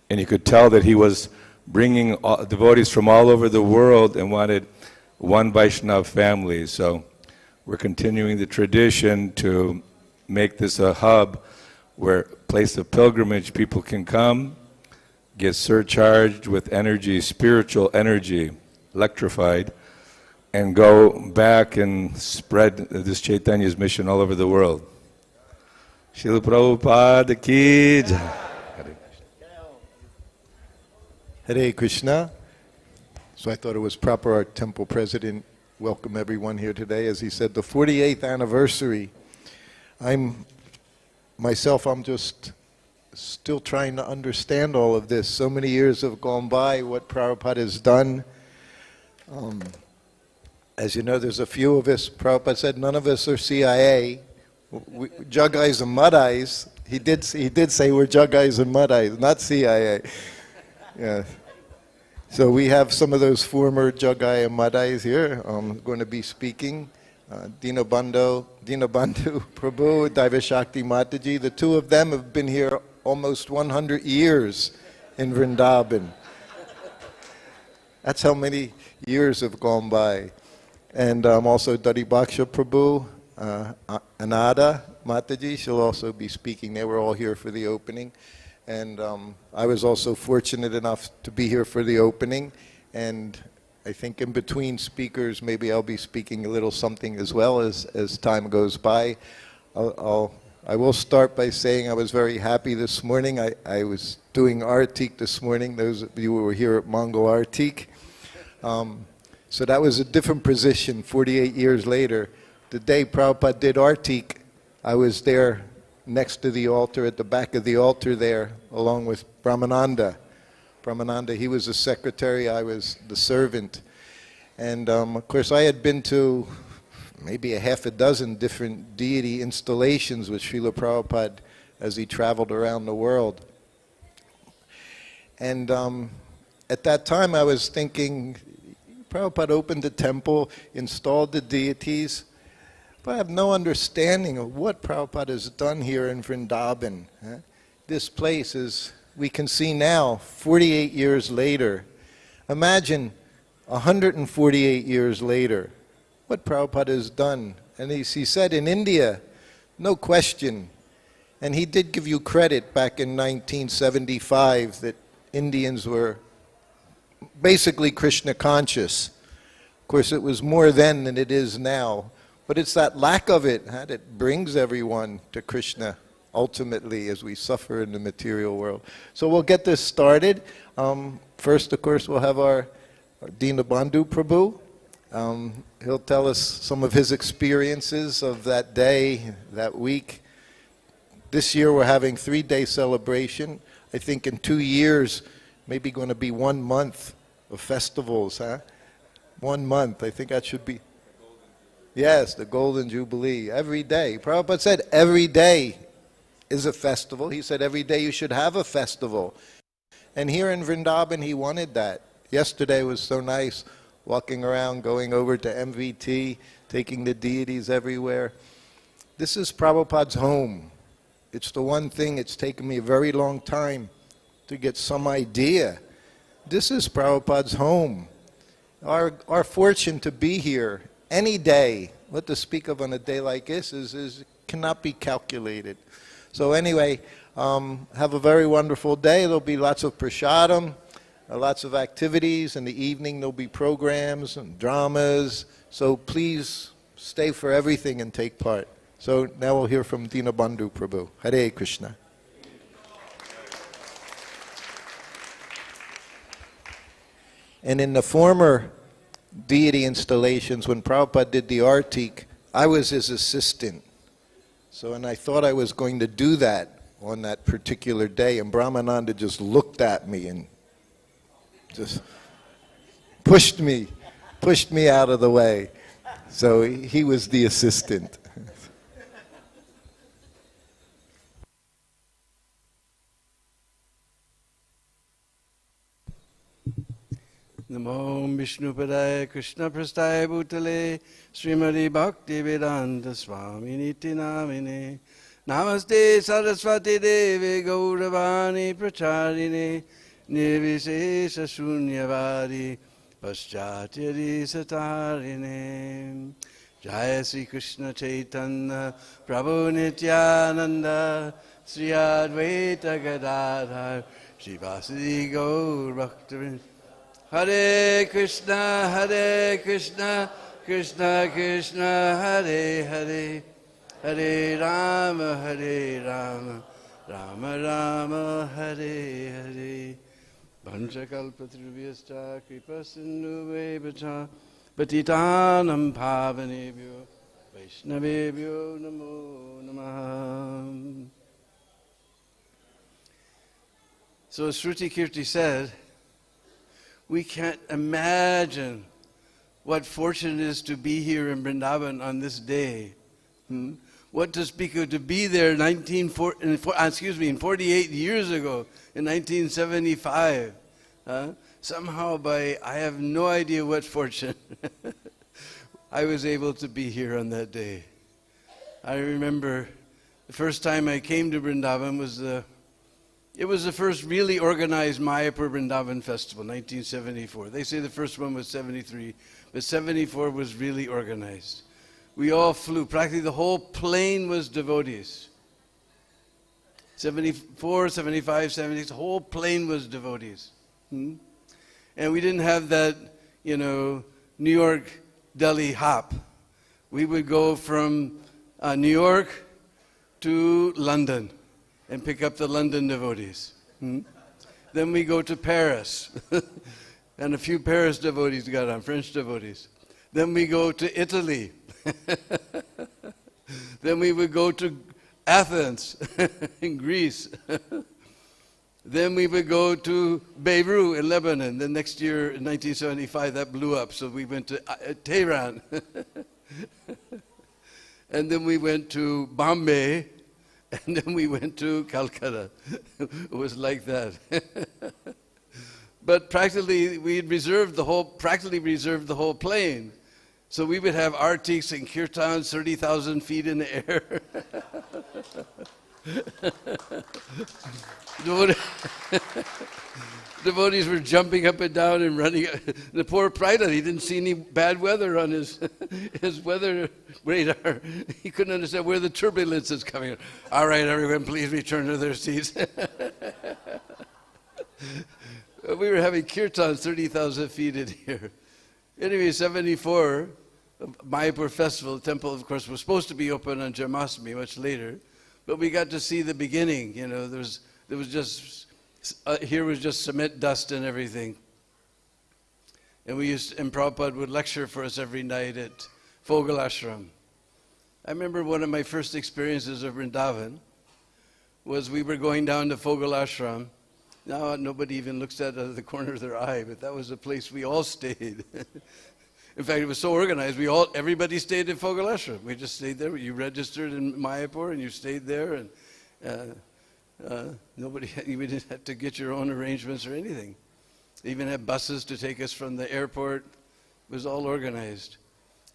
And you could tell that he was bringing devotees from all over the world and wanted one Vaishnava family. So we're continuing the tradition to make this a hub where place of pilgrimage, people can come, get surcharged with energy, spiritual energy, electrified, and go back and spread this Chaitanya's mission all over the world. Srila Prabhupada ki jai. Hare Krishna. So I thought it was proper our temple president welcome everyone here today. As he said, the 48th anniversary. I'm just still trying to understand all of this. So many years have gone by, what Prabhupada has done. As you know, there's a few of us. Prabhupada said none of us are CIA. Jug eyes and mud eyes. He did say we're jug eyes and mud eyes, not CIA. Yeah. So we have some of those former Jagai and Madais here going to be speaking. Dinabandhu Prabhu, Daivashakti Mataji. The two of them have been here almost 100 years in Vrindavan. That's how many years have gone by. And also Dadi Baksha Prabhu, Anada Mataji, she'll also be speaking. They were all here for the opening. And I was also fortunate enough to be here for the opening, and I think in between speakers, maybe I'll be speaking a little something as well as time goes by. I will start by saying I was very happy this morning. I was doing Artik this morning, those of you who were here at Mongol Artik. So that was a different position 48 years later. The day Prabhupada did Artik, I was there next to the altar, at the back of the altar there, along with Brahmananda. Brahmananda, he was the secretary, I was the servant. And of course I had been to maybe a half a dozen different deity installations with Srila Prabhupada as he traveled around the world. And at that time I was thinking, Prabhupada opened the temple, installed the deities, but I have no understanding of what Prabhupada has done here in Vrindavan. This place is, we can see now, 48 years later. Imagine 148 years later, what Prabhupada has done. And he said in India, no question, and he did give you credit back in 1975 that Indians were basically Krishna conscious. Of course, it was more then than it is now. But it's that lack of it that brings everyone to Krishna ultimately as we suffer in the material world. So we'll get this started. First, of course, we'll have our Dinabandhu Prabhu. He'll tell us some of his experiences of that day, that week. This year we're having 3-day celebration. I think in 2 years, maybe going to be 1 month of festivals. 1 month, I think that should be. Yes, the Golden Jubilee, every day. Prabhupada said every day is a festival. He said every day you should have a festival. And here in Vrindavan, he wanted that. Yesterday was so nice, walking around, going over to MVT, taking the deities everywhere. This is Prabhupada's home. It's the one thing it's taken me a very long time to get some idea. This is Prabhupada's home. Our fortune to be here any day, what to speak of on a day like this, is cannot be calculated. So anyway, have a very wonderful day. There'll be lots of prasadam, lots of activities. In the evening there'll be programs and dramas. So please stay for everything and take part. So now we'll hear from Dinabandhu Prabhu. Hare Krishna. And in the former deity installations, when Prabhupada did the Artik, I was his assistant. So, and I thought I was going to do that on that particular day, and Brahmananda just looked at me and just pushed me out of the way. So he was the assistant. Namo Vishnupadaya Krishna Prastaya Bhutale Srimati Bhakti Vedanta Swami Niti Namine Namaste Saraswati Devi Gauravani Pracharine Nirvisesha Shunyavadi Paschatyari Satarine Jaya Sri Krishna Chaitanya Prabhu Nityananda Sri Advaita Gadadhar Sri Vasudeva Gaur Bhaktivinoda Hare Krishna, Krishna Krishna, Hare Hare, Hare Rama, Rama Rama, Hare Hare. Vanchakalpatrubhyascha kripasindhuvebhacha patitanam pavanebhyo Vaishnavebhyo namo namaha. So as Shruti Kirti said, we can't imagine what fortune it is to be here in Vrindavan on this day. What to speak of to be there 48 years ago, in 1975. Somehow I have no idea what fortune, I was able to be here on that day. I remember the first time I came to Vrindavan it was the first really organized Mayapur Vrindavan Festival, 1974. They say the first one was 73, but 74 was really organized. We all flew. Practically the whole plane was devotees. 74, 75, 76, the whole plane was devotees. And we didn't have that, New York, Delhi hop. We would go from New York to London and pick up the London devotees. Then we go to Paris, and a few Paris devotees got on, French devotees. Then we go to Italy. Then we would go to Athens in Greece. Then we would go to Beirut in Lebanon. The next year, in 1975, that blew up, so we went to Tehran. And then we went to Bombay, and then we went to Calcutta. It was like that. But practically, we had practically reserved the whole plane. So we would have artiks and kirtans 30,000 feet in the air. Devotees were jumping up and down and running. The poor Prada, he didn't see any bad weather on his weather radar. He couldn't understand where the turbulence is coming. All right, everyone, please return to their seats. We were having kirtans 30,000 feet in here. Anyway, 74, Mayapur Festival, the temple, of course, was supposed to be open on Janmashtami much later, but we got to see the beginning. There was just here was just cement dust and everything. And Prabhupada would lecture for us every night at Fogal Ashram. I remember one of my first experiences of Vrindavan was we were going down to Fogal Ashram. Now nobody even looks at it out of the corner of their eye, but that was the place we all stayed. In fact, it was so organized, everybody stayed at Fogal Ashram. We just stayed there. You registered in Mayapur and you stayed there, and you didn't have to get your own arrangements or anything. They even had buses to take us from the airport. It was all organized.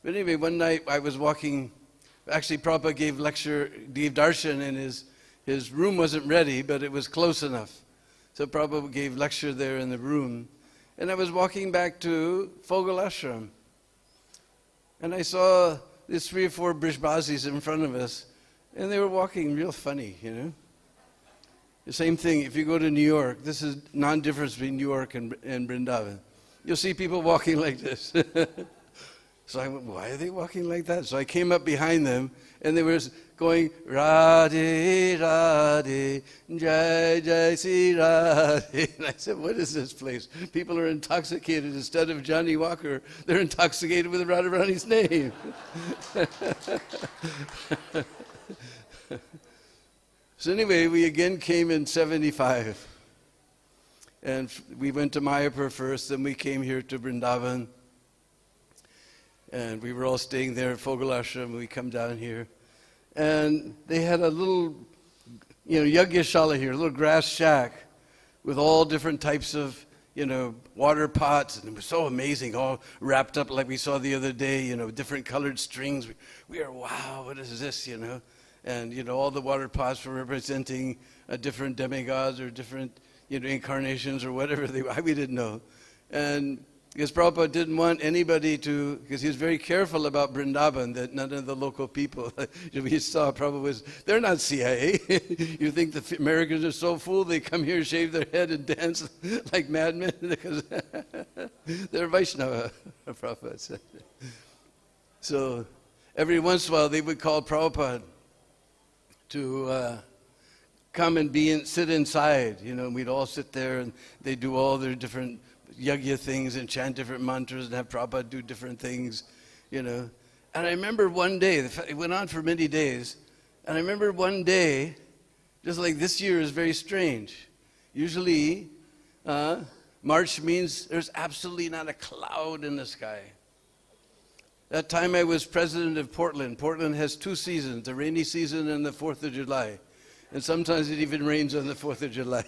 But anyway, one night I was walking. Actually, Prabhupada gave darshan, and his room wasn't ready, but it was close enough. So Prabhupada gave lecture there in the room. And I was walking back to Fogal Ashram. And I saw these 3 or 4 Brishbasis in front of us. And they were walking real funny, The same thing, if you go to New York, this is non-difference between New York and Vrindavan. You'll see people walking like this. So I went, why are they walking like that? So I came up behind them, and they were going, Radhe, Radhe, Jai, Jai, Sri Radhe. And I said, what is this place? People are intoxicated. Instead of Johnny Walker, they're intoxicated with Radharani's name. So anyway, we again came in 75. And we went to Mayapur first, then we came here to Vrindavan. And we were all staying there at Fogal Ashram. We come down here. And they had a little, Yagyashala here, a little grass shack with all different types of, water pots. And it was so amazing, all wrapped up like we saw the other day, different colored strings. We are, wow, what is this, And, all the water pots were representing different demigods or different, incarnations or whatever we didn't know. And because Prabhupada didn't want anybody to, because he was very careful about Vrindavan, that none of the local people, we saw Prabhupada was, they're not CIA. You think the Americans are so fool, they come here, shave their head and dance like madmen? Because they're Vaishnava, Prabhupada said. So every once in a while they would call Prabhupada to come and sit inside, and we'd all sit there and they'd do all their different yagya things and chant different mantras and have Prabhupada do different things, And I remember one day, it went on for many days, and I remember one day, just like this year is very strange. Usually, March means there's absolutely not a cloud in the sky. That time I was president of Portland. Portland has 2 seasons, the rainy season and the 4th of July. And sometimes it even rains on the 4th of July.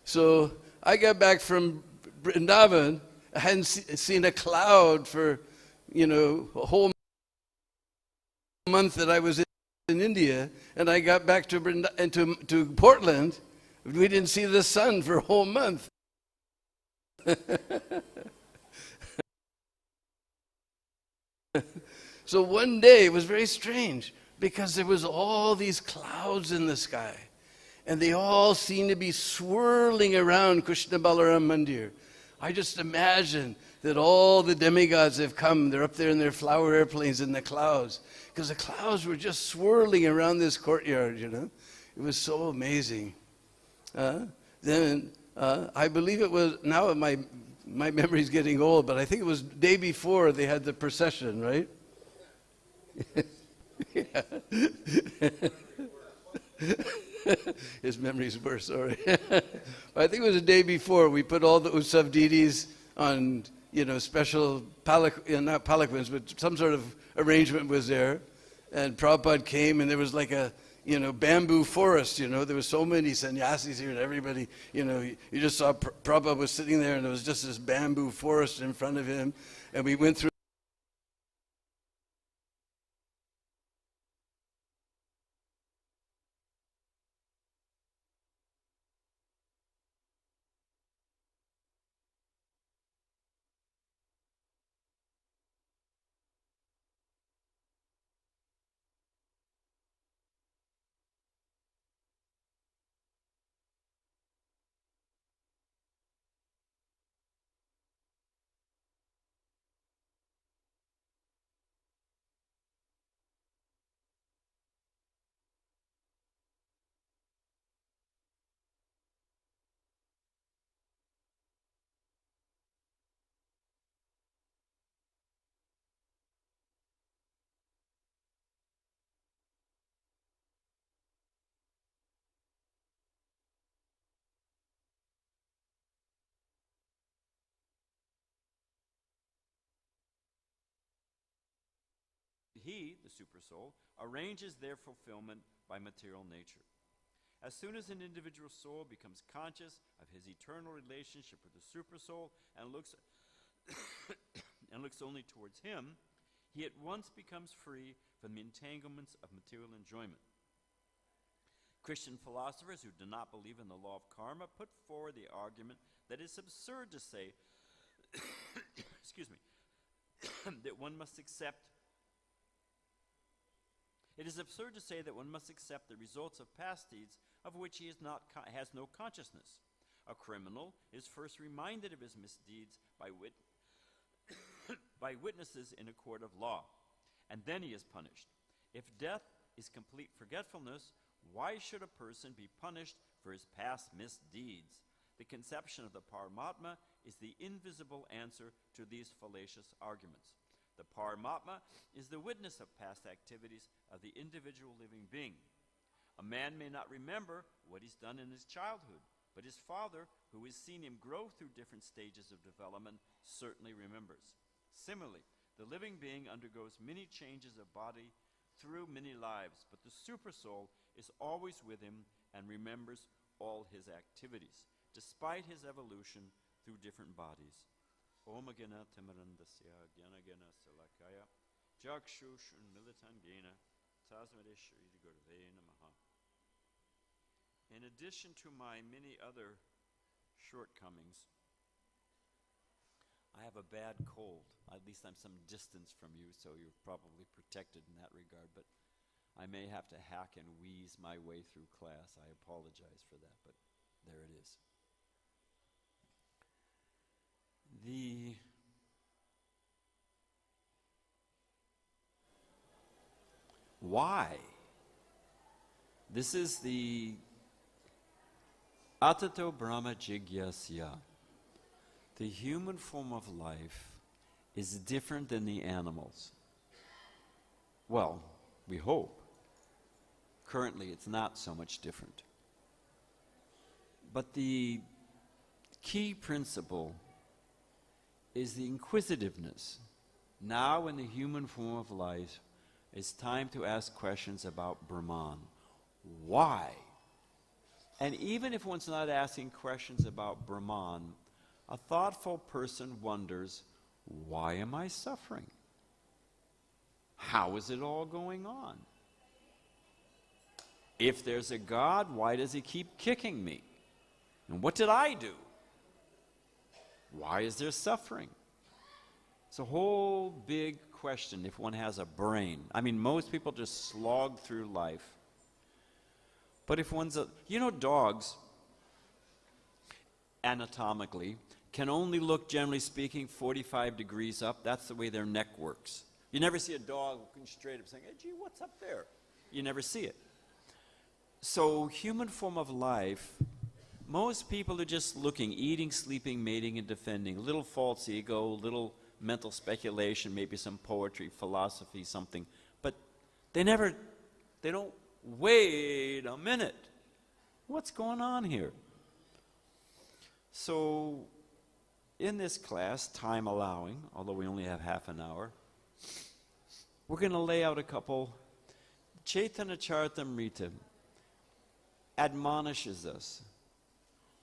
So I got back from Vrindavan. I hadn't seen a cloud for, a whole month that I was in India. And I got back to Portland. We didn't see the sun for a whole month. So one day, it was very strange, because there was all these clouds in the sky. And they all seemed to be swirling around Krishna Balaram Mandir. I just imagine that all the demigods have come. They're up there in their flower airplanes in the clouds. Because the clouds were just swirling around this courtyard, It was so amazing. Then, I believe it was, now my memory's getting old, but I think it was the day before they had the procession, right? Yeah. His memory's worse, sorry. But I think it was the day before we put all the Utsav deities on, special not palanquins, but some sort of arrangement was there. And Prabhupada came, and there was like a, bamboo forest, There were so many sannyasis here, and everybody, you just saw Prabhupada was sitting there, and there was just this bamboo forest in front of him. And we went through He, the supersoul, arranges their fulfillment by material nature. As soon as an individual soul becomes conscious of his eternal relationship with the supersoul and looks only towards him, he at once becomes free from the entanglements of material enjoyment. Christian philosophers who do not believe in the law of karma put forward the argument that it's absurd to say excuse me, that one must accept It is absurd to say that one must accept the results of past deeds of which he has no consciousness. A criminal is first reminded of his misdeeds by by witnesses in a court of law, and then he is punished. If death is complete forgetfulness, why should a person be punished for his past misdeeds? The conception of the Paramatma is the invisible answer to these fallacious arguments. The Paramatma is the witness of past activities of the individual living being. A man may not remember what he's done in his childhood, but his father, who has seen him grow through different stages of development, certainly remembers. Similarly, the living being undergoes many changes of body through many lives, but the supersoul is always with him and remembers all his activities, despite his evolution through different bodies. Om Agena Timarandasya Gyana Gena Salakaya Jakshush Militangena Tasmadeshri Gurve Namaha. In addition to my many other shortcomings, I have a bad cold. At least I'm some distance from you, so you're probably protected in that regard, but I may have to hack and wheeze my way through class. I apologize for that, but there it is. Why? This is the Atato Brahma Jigyasya. The human form of life is different than the animals. Well, we hope. Currently, it's not so much different. But the key principle is the inquisitiveness. Now, in the human form of life, it's time to ask questions about Brahman. Why? And even if one's not asking questions about Brahman, a thoughtful person wonders, why am I suffering? How is it all going on? If there's a God, why does he keep kicking me? And what did I do? Why is there suffering? It's a whole big question if one has a brain. I mean, most people just slog through life. But if one's dogs, anatomically, can only look, generally speaking, 45 degrees up. That's the way their neck works. You never see a dog looking straight up saying, hey, gee, what's up there? You never see it. So human form of life, most people are just looking, eating, sleeping, mating, and defending. Little false ego, little mental speculation, maybe some poetry, philosophy, something. But they don't, wait a minute. What's going on here? So in this class, time allowing, although we only have half an hour, we're going to lay out a couple. Chaitanya Charitamrita admonishes us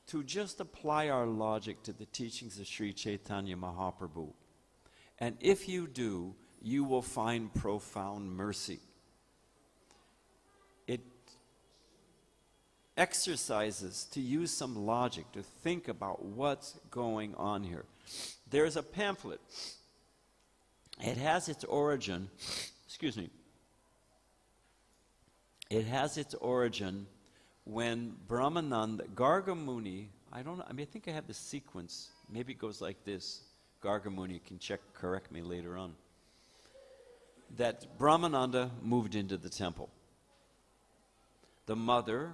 to just apply our logic to the teachings of Sri Chaitanya Mahaprabhu. And if you do, you will find profound mercy. It exercises to use some logic, to think about what's going on here. There's a pamphlet. It has its origin, it has its origin when Brahmananda, Gargamuni, I think I have the sequence. Maybe it goes like this. Gargamuni can correct me later on. That Brahmananda moved into the temple. The mother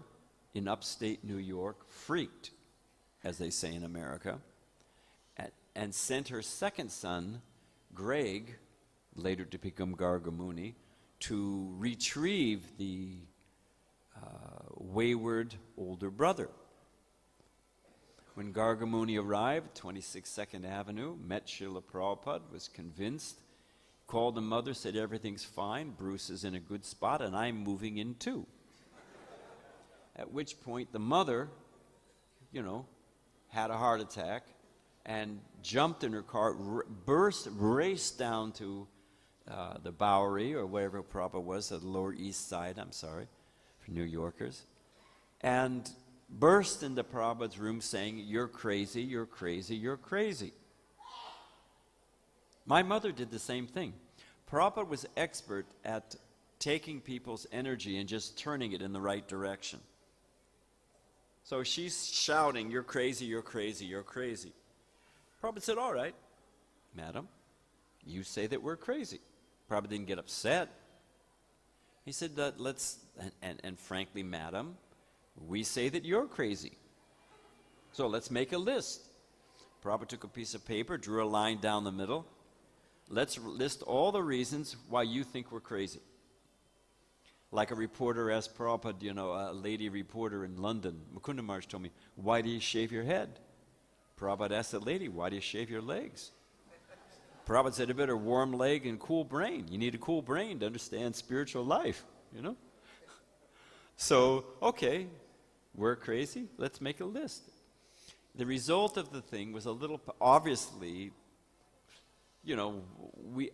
in upstate New York freaked, as they say in America, and sent her second son, Greg, later to become Gargamuni, to retrieve the wayward older brother. When Gargamuni arrived, 26 2nd Avenue, met Srila Prabhupada, was convinced, called the mother, said everything's fine, Bruce is in a good spot, and I'm moving in too. At which point the mother, had a heart attack and jumped in her car, raced down to the Bowery, or wherever Prabhupada was, at the Lower East Side, I'm sorry, for New Yorkers, and burst into Prabhupada's room saying, you're crazy, you're crazy, you're crazy. My mother did the same thing. Prabhupada was expert at taking people's energy and just turning it in the right direction. So she's shouting, you're crazy, you're crazy, you're crazy. Prabhupada said, all right, madam, You say that we're crazy. Prabhupada didn't get upset. He said, and frankly, madam, we say that you're crazy. So let's make a list. Prabhupada took a piece of paper, drew a line down the middle. Let's list all the reasons why you think we're crazy. Like a reporter asked Prabhupada, a lady reporter in London, Mukunda Maharaj told me, why do you shave your head? Prabhupada asked the lady, why do you shave your legs? Prabhupada said, a better warm leg and cool brain. You need a cool brain to understand spiritual life, So, okay, we're crazy. Let's make a list. The result of the thing was a little, obviously,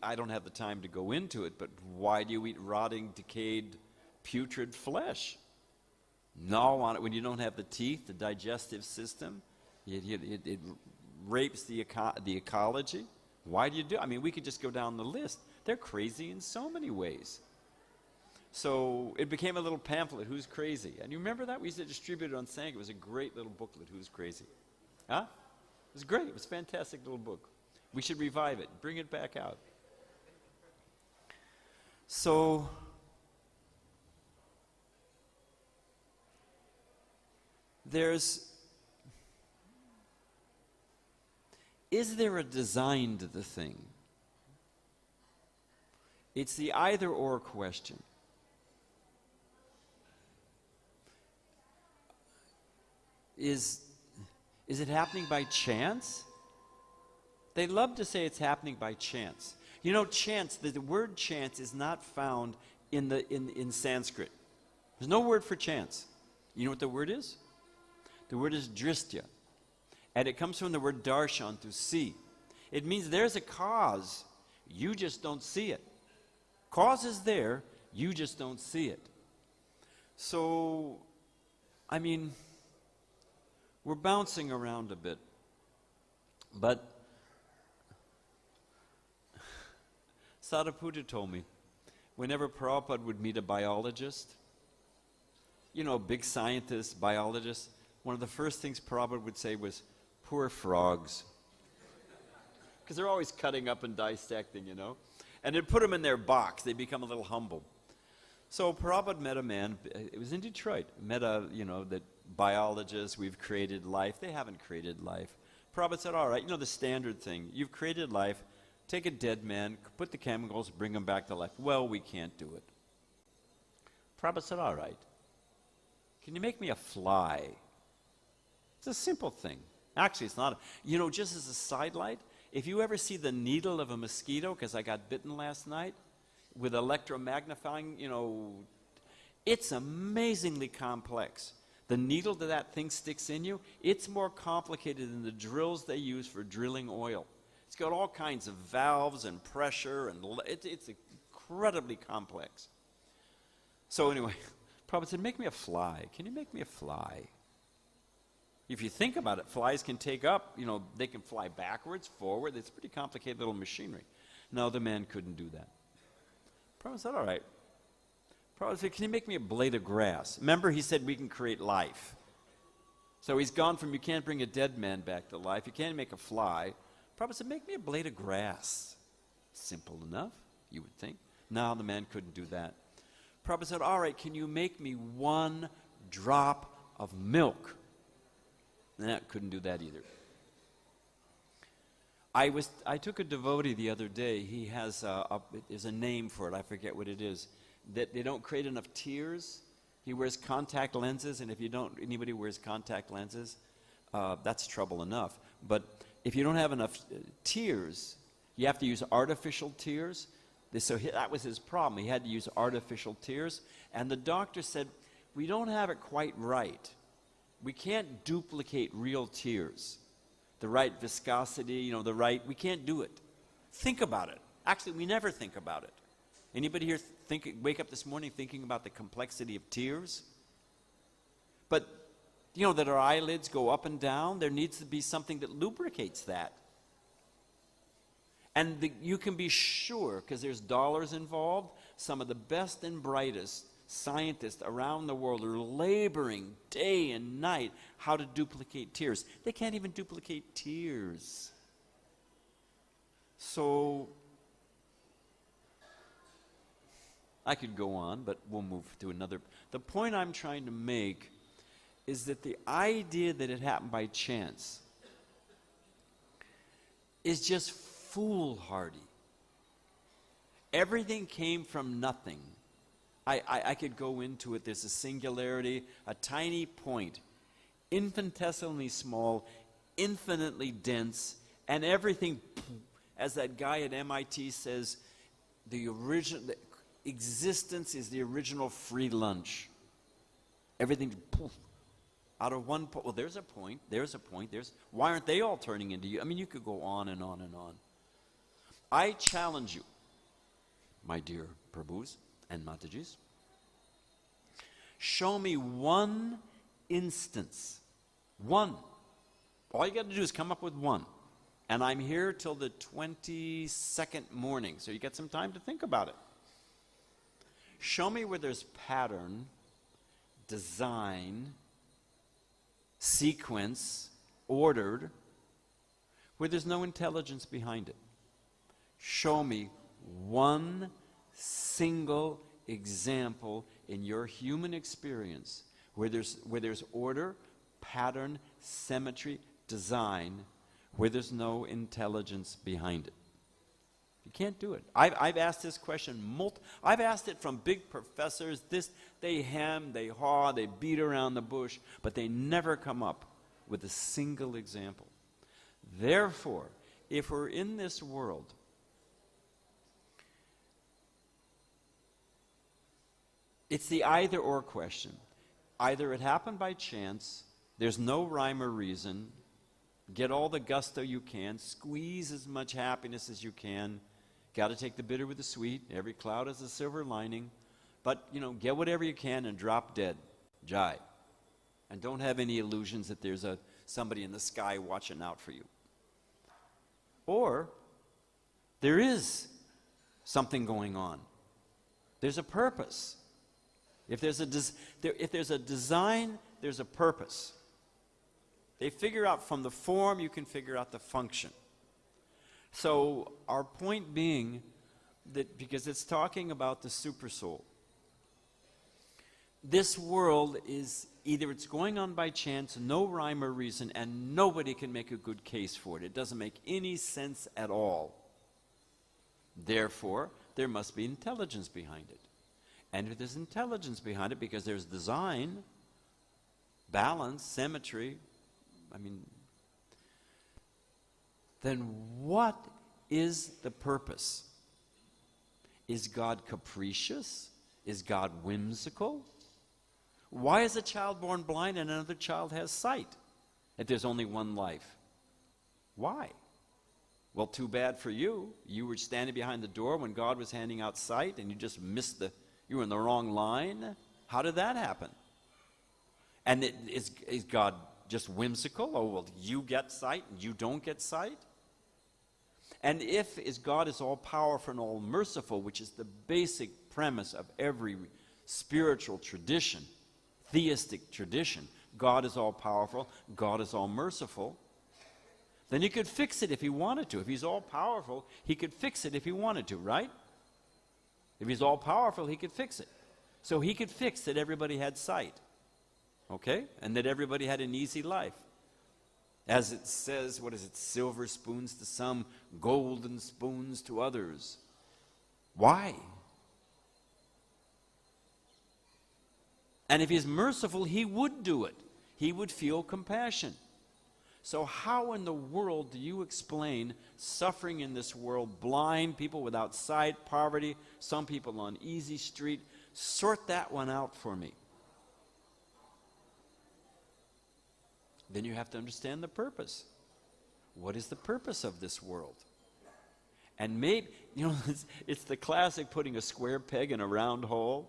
I don't have the time to go into it, but why do you eat rotting, decayed, putrid flesh? Gnaw on it when you don't have the teeth, the digestive system. It rapes the ecology. Why do you do it? I mean, we could just go down the list. They're crazy in so many ways. So it became a little pamphlet, Who's Crazy? And you remember that? We used to distribute it on Sangha. It was a great little booklet, Who's Crazy? Huh? It was great. It was a fantastic little book. We should revive it, bring it back out. So, is there a design to the thing? It's the either or question. Is it happening by chance? They love to say it's happening by chance. Chance, the word chance is not found in Sanskrit. There's no word for chance. You know what the word is? The word is dristya. And it comes from the word darshan, to see. It means there's a cause, you just don't see it. Cause is there, you just don't see it. So, we're bouncing around a bit. But Sadhaputta told me, whenever Prabhupada would meet a biologist, a big scientist, biologist, one of the first things Prabhupada would say was, poor frogs. Because they're always cutting up and dissecting, And it'd put them in their box. They become a little humble. So Prabhupada met a man, it was in Detroit, met that biologists, we've created life. They haven't created life. Prabhupada said, all right, the standard thing. You've created life. Take a dead man, put the chemicals, bring him back to life. Well, we can't do it. Prabhupada said, all right. Can you make me a fly? It's a simple thing. Actually, it's not. Just as a sidelight, if you ever see the needle of a mosquito, because I got bitten last night, with electromagnifying, it's amazingly complex. The needle that thing sticks in you, it's more complicated than the drills they use for drilling oil. It's got all kinds of valves and pressure, and it's incredibly complex. So anyway, Prabhupada said, make me a fly. Can you make me a fly? If you think about it, flies can take up, they can fly backwards, forward. It's pretty complicated little machinery. No, the man couldn't do that. Prabhupada said, all right. Prabhupada said, can you make me a blade of grass? Remember, he said we can create life. So he's gone from you can't bring a dead man back to life, you can't make a fly. Prabhupada said, make me a blade of grass. Simple enough, you would think. No, the man couldn't do that. Prabhupada said, all right, can you make me one drop of milk? And that couldn't do that either. I took a devotee the other day. He has there's a name for it. I forget what it is. That they don't create enough tears. He wears contact lenses, and if anybody wears contact lenses, that's trouble enough. But if you don't have enough tears, you have to use artificial tears. So that was his problem. He had to use artificial tears, and the doctor said, we don't have it quite right. We can't duplicate real tears. The right viscosity, we can't do it. Think about it. Actually, we never think about it. Anybody here wake up this morning thinking about the complexity of tears? But, that our eyelids go up and down, there needs to be something that lubricates that. And you can be sure, because there's dollars involved, some of the best and brightest scientists around the world are laboring day and night how to duplicate tears. They can't even duplicate tears. So I could go on, but we'll move to another. The point I'm trying to make is that the idea that it happened by chance is just foolhardy. Everything came from nothing. I could go into it. There's a singularity, a tiny point, infinitesimally small, infinitely dense, and everything, as that guy at MIT says, the existence is the original free lunch. Everything, poof, out of one point. Well, there's a point, why aren't they all turning into you? I mean, you could go on and on and on. I challenge you, my dear Prabhus and Matajis, show me one instance, one. All you got to do is come up with one. And I'm here till the 22nd morning, so you get some time to think about it. Show me where there's pattern, design, sequence, ordered, where there's no intelligence behind it. Show me one single example in your human experience where there's order, pattern, symmetry, design, where there's no intelligence behind it. You can't do it. I've asked this question, I've asked it from big professors. They hem, they haw, they beat around the bush, but they never come up with a single example. Therefore, if we're in this world, it's the either or question. Either it happened by chance, there's no rhyme or reason, get all the gusto you can, squeeze as much happiness as you can, got to take the bitter with the sweet, every cloud has a silver lining, but, get whatever you can and drop dead, jai. And don't have any illusions that there's somebody in the sky watching out for you. Or, there is something going on. There's a purpose. If there's a design, there's a purpose. They figure out from the form, you can figure out the function. So our point being that because it's talking about the supersoul, this world is either it's going on by chance, no rhyme or reason, and nobody can make a good case for it. It doesn't make any sense at all. Therefore, there must be intelligence behind it. And if there's intelligence behind it, because there's design, balance, symmetry, then what is the purpose? Is God capricious? Is God whimsical? Why is a child born blind and another child has sight if there's only one life? Why? Well, too bad for you. You were standing behind the door when God was handing out sight and you just missed you were in the wrong line. How did that happen? And is God just whimsical? Oh, well, you get sight and you don't get sight? And if God is all powerful and all merciful, which is the basic premise of every spiritual tradition, theistic tradition, God is all powerful, God is all merciful, then he could fix it if he wanted to. If he's all powerful, he could fix it if he wanted to, right? If he's all powerful, he could fix it. So he could fix that everybody had sight. Okay? And that everybody had an easy life. As it says, what is it? Silver spoons to some, golden spoons to others. Why? And if he's merciful, he would do it. He would feel compassion. So how in the world do you explain suffering in this world, blind, people without sight, poverty, some people on easy street? Sort that one out for me. Then you have to understand the purpose. What is the purpose of this world? And maybe, it's the classic putting a square peg in a round hole.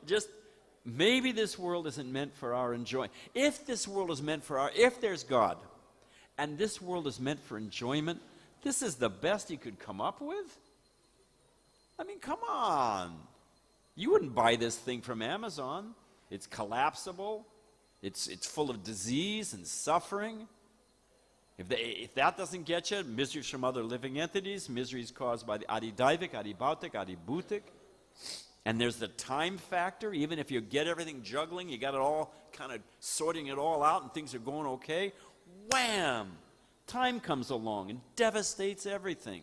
Just maybe this world isn't meant for our enjoyment. If this world is meant for if there's God, and this world is meant for enjoyment, this is the best you could come up with? Come on. You wouldn't buy this thing from Amazon. It's collapsible. It's full of disease and suffering. If that doesn't get you, miseries from other living entities, miseries caused by the adidaivic, adibautic, adibhutic. And there's the time factor. Even if you get everything juggling, you got it all kind of sorting it all out and things are going okay, wham! Time comes along and devastates everything.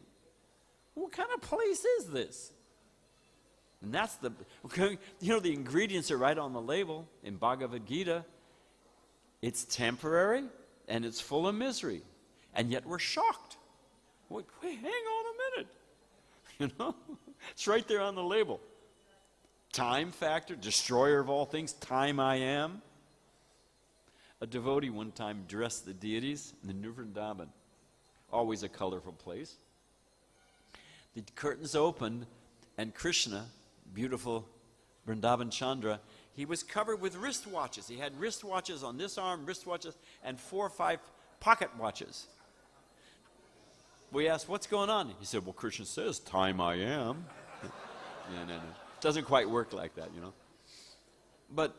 What kind of place is this? And that's the, the ingredients are right on the label in Bhagavad Gita. It's temporary and it's full of misery. And yet we're shocked. Wait, hang on a minute. It's right there on the label. Time factor, destroyer of all things, time I am. A devotee one time dressed the deities in the New Vrindavan. Always a colorful place. The curtains opened and Krishna, beautiful Vrindavan Chandra, he was covered with wristwatches. He had wristwatches on this arm, wristwatches, and 4 or 5 pocket watches. We asked, what's going on? He said, well, Krishna says, time I am. No. It doesn't quite work like that, But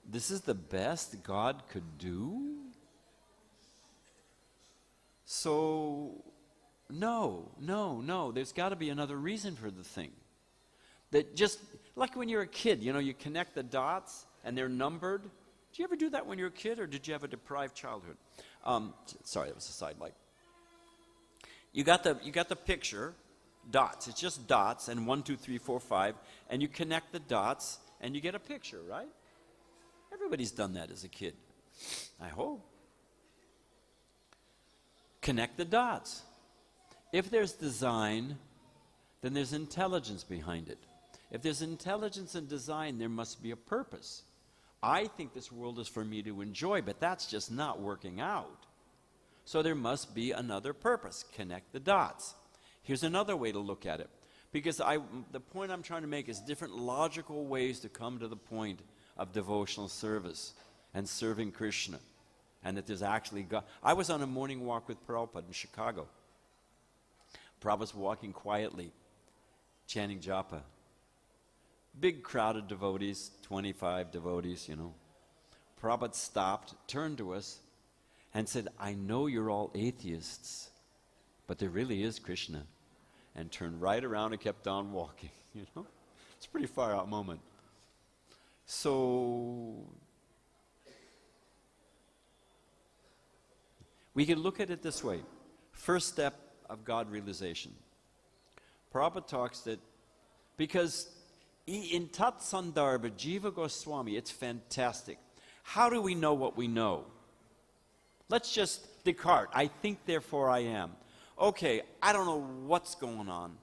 this is the best God could do? So, no. There's got to be another reason for the thing. That just, like when you're a kid, you connect the dots and they're numbered. Did you ever do that when you were a kid, or did you have a deprived childhood? Sorry, that was a sidelight. You got the picture, dots. It's just dots, and 1, 2, 3, 4, 5, and you connect the dots, and you get a picture, right? Everybody's done that as a kid, I hope. Connect the dots. If there's design, then there's intelligence behind it. If there's intelligence and design, there must be a purpose. I think this world is for me to enjoy, but that's just not working out. So there must be another purpose. Connect the dots. Here's another way to look at it. Because the point I'm trying to make is different logical ways to come to the point of devotional service and serving Krishna. And that there's actually God. I was on a morning walk with Prabhupada in Chicago. Prabhupada's walking quietly, chanting japa. Big crowd of devotees, 25 devotees, Prabhupada stopped, turned to us, and said, I know you're all atheists, but there really is Krishna. And turned right around and kept on walking, It's a pretty far out moment. So, we can look at it this way. First step of God realization. Prabhupada talks that, because in Tat Sandarbha, Jiva Goswami, it's fantastic. How do we know what we know? Let's just Descartes. I think, therefore I am. Okay, I don't know what's going on.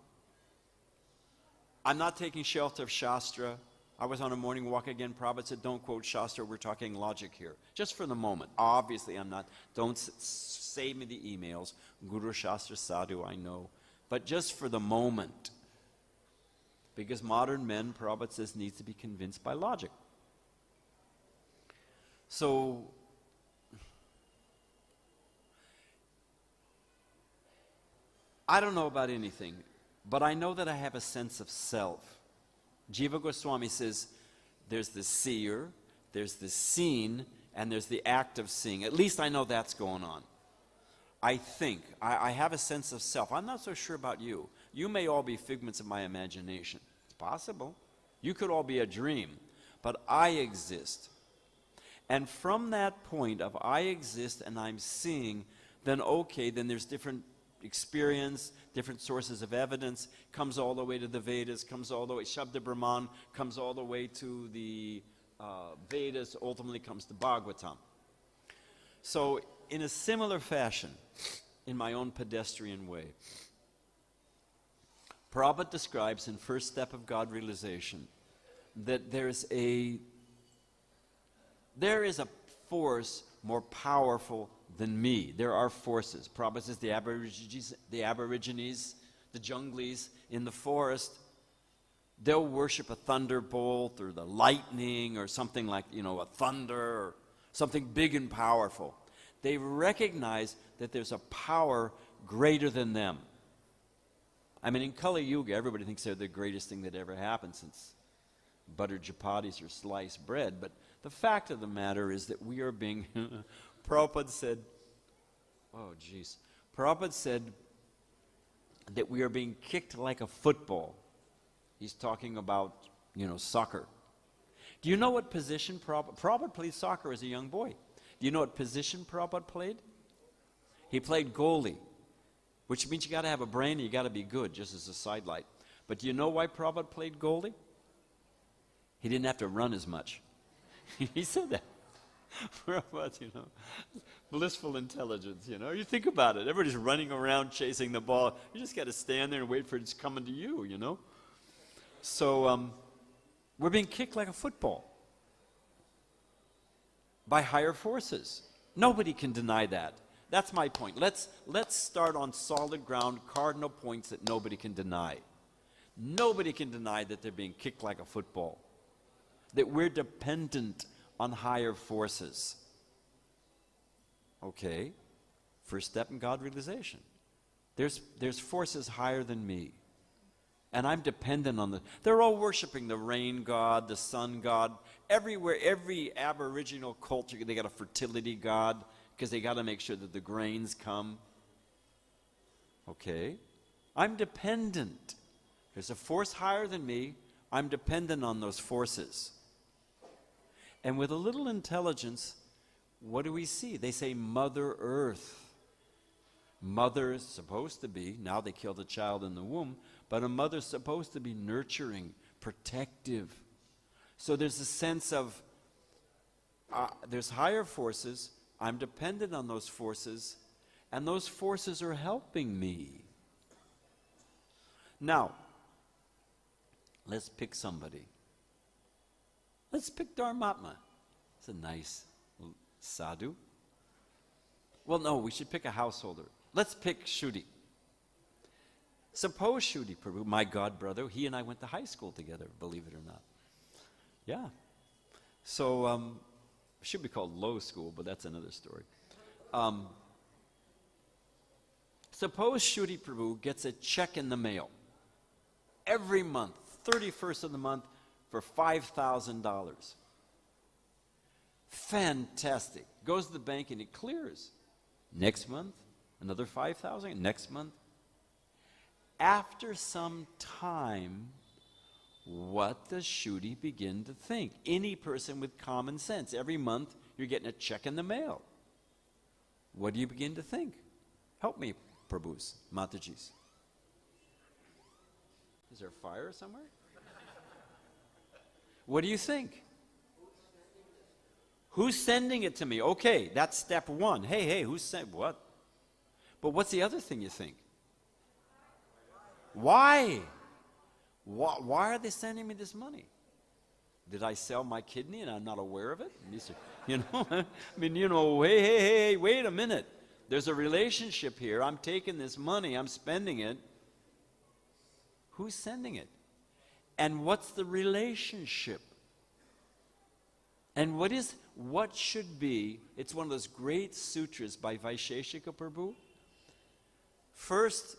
I'm not taking shelter of Shastra. I was on a morning walk again. Prabhupada said, don't quote Shastra. We're talking logic here. Just for the moment. Obviously, I'm not. Don't save me the emails. Guru Shastra Sadhu, I know. But just for the moment. Because modern men, Prabhupada says, need to be convinced by logic. So, I don't know about anything, but I know that I have a sense of self. Jiva Goswami says there's the seer, there's the seen, and there's the act of seeing. At least I know that's going on. I think. I have a sense of self. I'm not so sure about you. You may all be figments of my imagination. It's possible. You could all be a dream. But I exist. And from that point of I exist and I'm seeing, then okay, then there's different experience, different sources of evidence, comes all the way to the Vedas, comes all the way, Shabda Brahman, comes all the way to the Vedas, ultimately comes to Bhagavatam. So in a similar fashion, in my own pedestrian way, Prabhupada describes in First Step of God Realization that there is a force more powerful than me. There are forces. Prabhupada says the Aborigines, the Junglis in the forest, they'll worship a thunderbolt or the lightning or something like, a thunder or something big and powerful. They recognize that there's a power greater than them. I mean, in Kali Yuga, everybody thinks they're the greatest thing that ever happened since buttered chapatis or sliced bread. But the fact of the matter is that we are being... Prabhupada said that we are being kicked like a football. He's talking about, soccer. Do you know what position Prabhupada played soccer as a young boy? Do you know what position Prabhupada played? He played goalie, which means you got to have a brain and you got to be good, just as a sidelight. But do you know why Prabhupada played goalie? He didn't have to run as much. He said that. Prabhupada, blissful intelligence, You think about it. Everybody's running around chasing the ball. You just got to stand there and wait for it to come to you, So we're being kicked like a football by higher forces. Nobody can deny that. That's my point. Let's start on solid ground, cardinal points that nobody can deny. Nobody can deny that they're being kicked like a football, that we're dependent on higher forces. Okay, first step in God realization. There's forces higher than me, and I'm dependent on them. They're all worshiping the rain god, the sun god. Everywhere, every Aboriginal culture, they got a fertility god because they got to make sure that the grains come. Okay, I'm dependent. There's a force higher than me. I'm dependent on those forces. And with a little intelligence, what do we see? They say Mother Earth. Mother is supposed to be, now they kill the child in the womb, but a mother's supposed to be nurturing, protective. So there's a sense of, there's higher forces, I'm dependent on those forces, and those forces are helping me. Now, let's pick somebody. Let's pick Dharmatma. It's a nice sadhu. Well, no, we should pick a householder. Let's pick Shuddhi. Suppose Shuddhi Prabhu, my god brother, he and I went to high school together, believe it or not. Yeah. So, should be called low school, but that's another story. Suppose Shuddhi Prabhu gets a check in the mail every month, 31st of the month, for $5,000. Fantastic. Goes to the bank and it clears. Next month, another $5,000. Next month. After some time, what does Shuddhi begin to think? Any person with common sense. Every month, you're getting a check in the mail. What do you begin to think? Help me, Prabhus, Matajis. Is there fire somewhere? What do you think? Who's sending it to me? Okay, that's step one. Hey, who's sent what? But what's the other thing you think? Why? Why are they sending me this money? Did I sell my kidney and I'm not aware of it? Hey, wait a minute. There's a relationship here. I'm taking this money, I'm spending it. Who's sending it? And what's the relationship? And what should be, it's one of those great sutras by Vaisheshika Prabhu. First,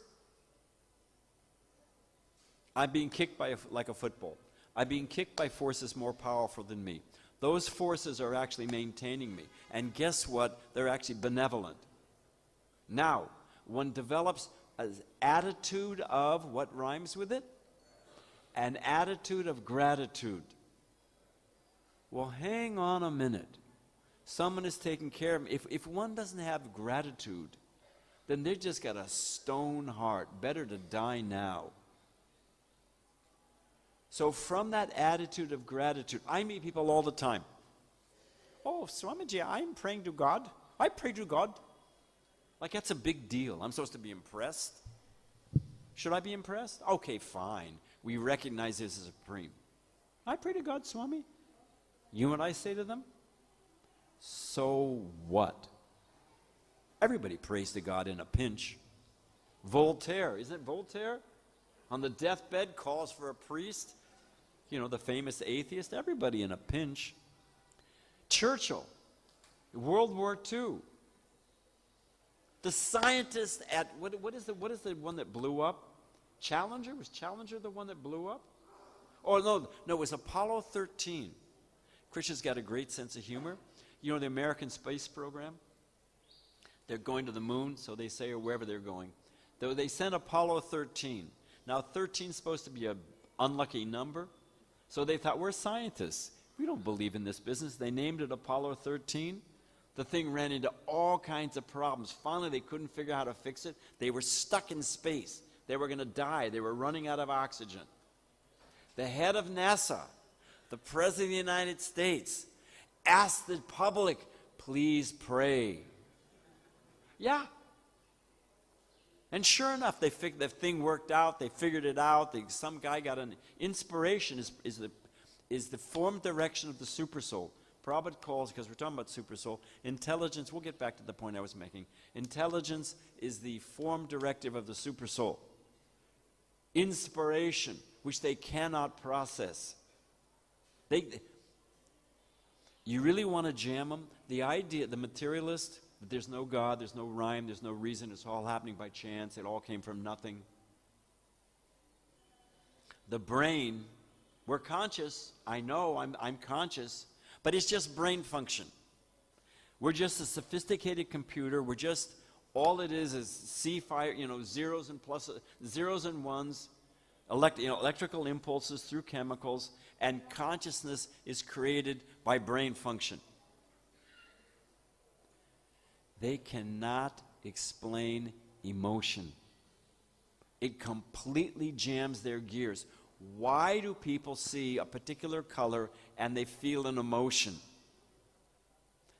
I'm being kicked like a football. I'm being kicked by forces more powerful than me. Those forces are actually maintaining me. And guess what? They're actually benevolent. Now, one develops an attitude of, what rhymes with it? An attitude of gratitude. Well, hang on a minute. Someone is taking care of me. If one doesn't have gratitude, then they've just got a stone heart. Better to die now. So from that attitude of gratitude, I meet people all the time. Oh, Swamiji, I'm praying to God. I pray to God. Like that's a big deal. I'm supposed to be impressed. Should I be impressed? Okay, fine. We recognize this as supreme. I pray to God, Swami. You and I say to them, so what? Everybody prays to God in a pinch. Voltaire, isn't it Voltaire? On the deathbed calls for a priest. The famous atheist. Everybody in a pinch. Churchill, World War II. The scientist at, what is the one that blew up? Challenger? Was Challenger the one that blew up? Oh, no, it was Apollo 13. Krishna's got a great sense of humor. The American space program? They're going to the moon, so they say, or wherever they're going. They sent Apollo 13. Now, 13 is supposed to be a unlucky number. So they thought, we're scientists. We don't believe in this business. They named it Apollo 13. The thing ran into all kinds of problems. Finally, they couldn't figure out how to fix it. They were stuck in space. They were going to die. They were running out of oxygen. The head of NASA, the President of the United States, asked the public, please pray. Yeah. And sure enough, the thing worked out. They figured it out. Some guy got an inspiration is the form direction of the supersoul. Prabhupada calls, because we're talking about supersoul, intelligence, we'll get back to the point I was making. Intelligence is the form directive of the supersoul. Inspiration, which they cannot process. You really want to jam them? The idea, the materialist, that there's no God, there's no rhyme, there's no reason, it's all happening by chance, it all came from nothing. The brain, we're conscious, I know, I'm conscious, but it's just brain function. We're just a sophisticated computer, we're just, all it is C-fire, zeros and pluses, zeros and ones, electrical impulses through chemicals, and consciousness is created by brain function. They cannot explain emotion. It completely jams their gears. Why do people see a particular color and they feel an emotion?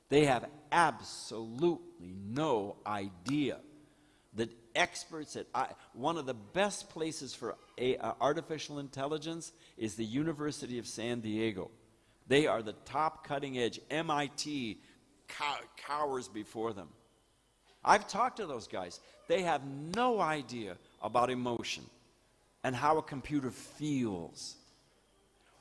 They have absolutely no idea. The experts at one of the best places for artificial intelligence is the University of San Diego. They are the top cutting edge. MIT cowers before them. I've talked to those guys. They have no idea about emotion and how a computer feels.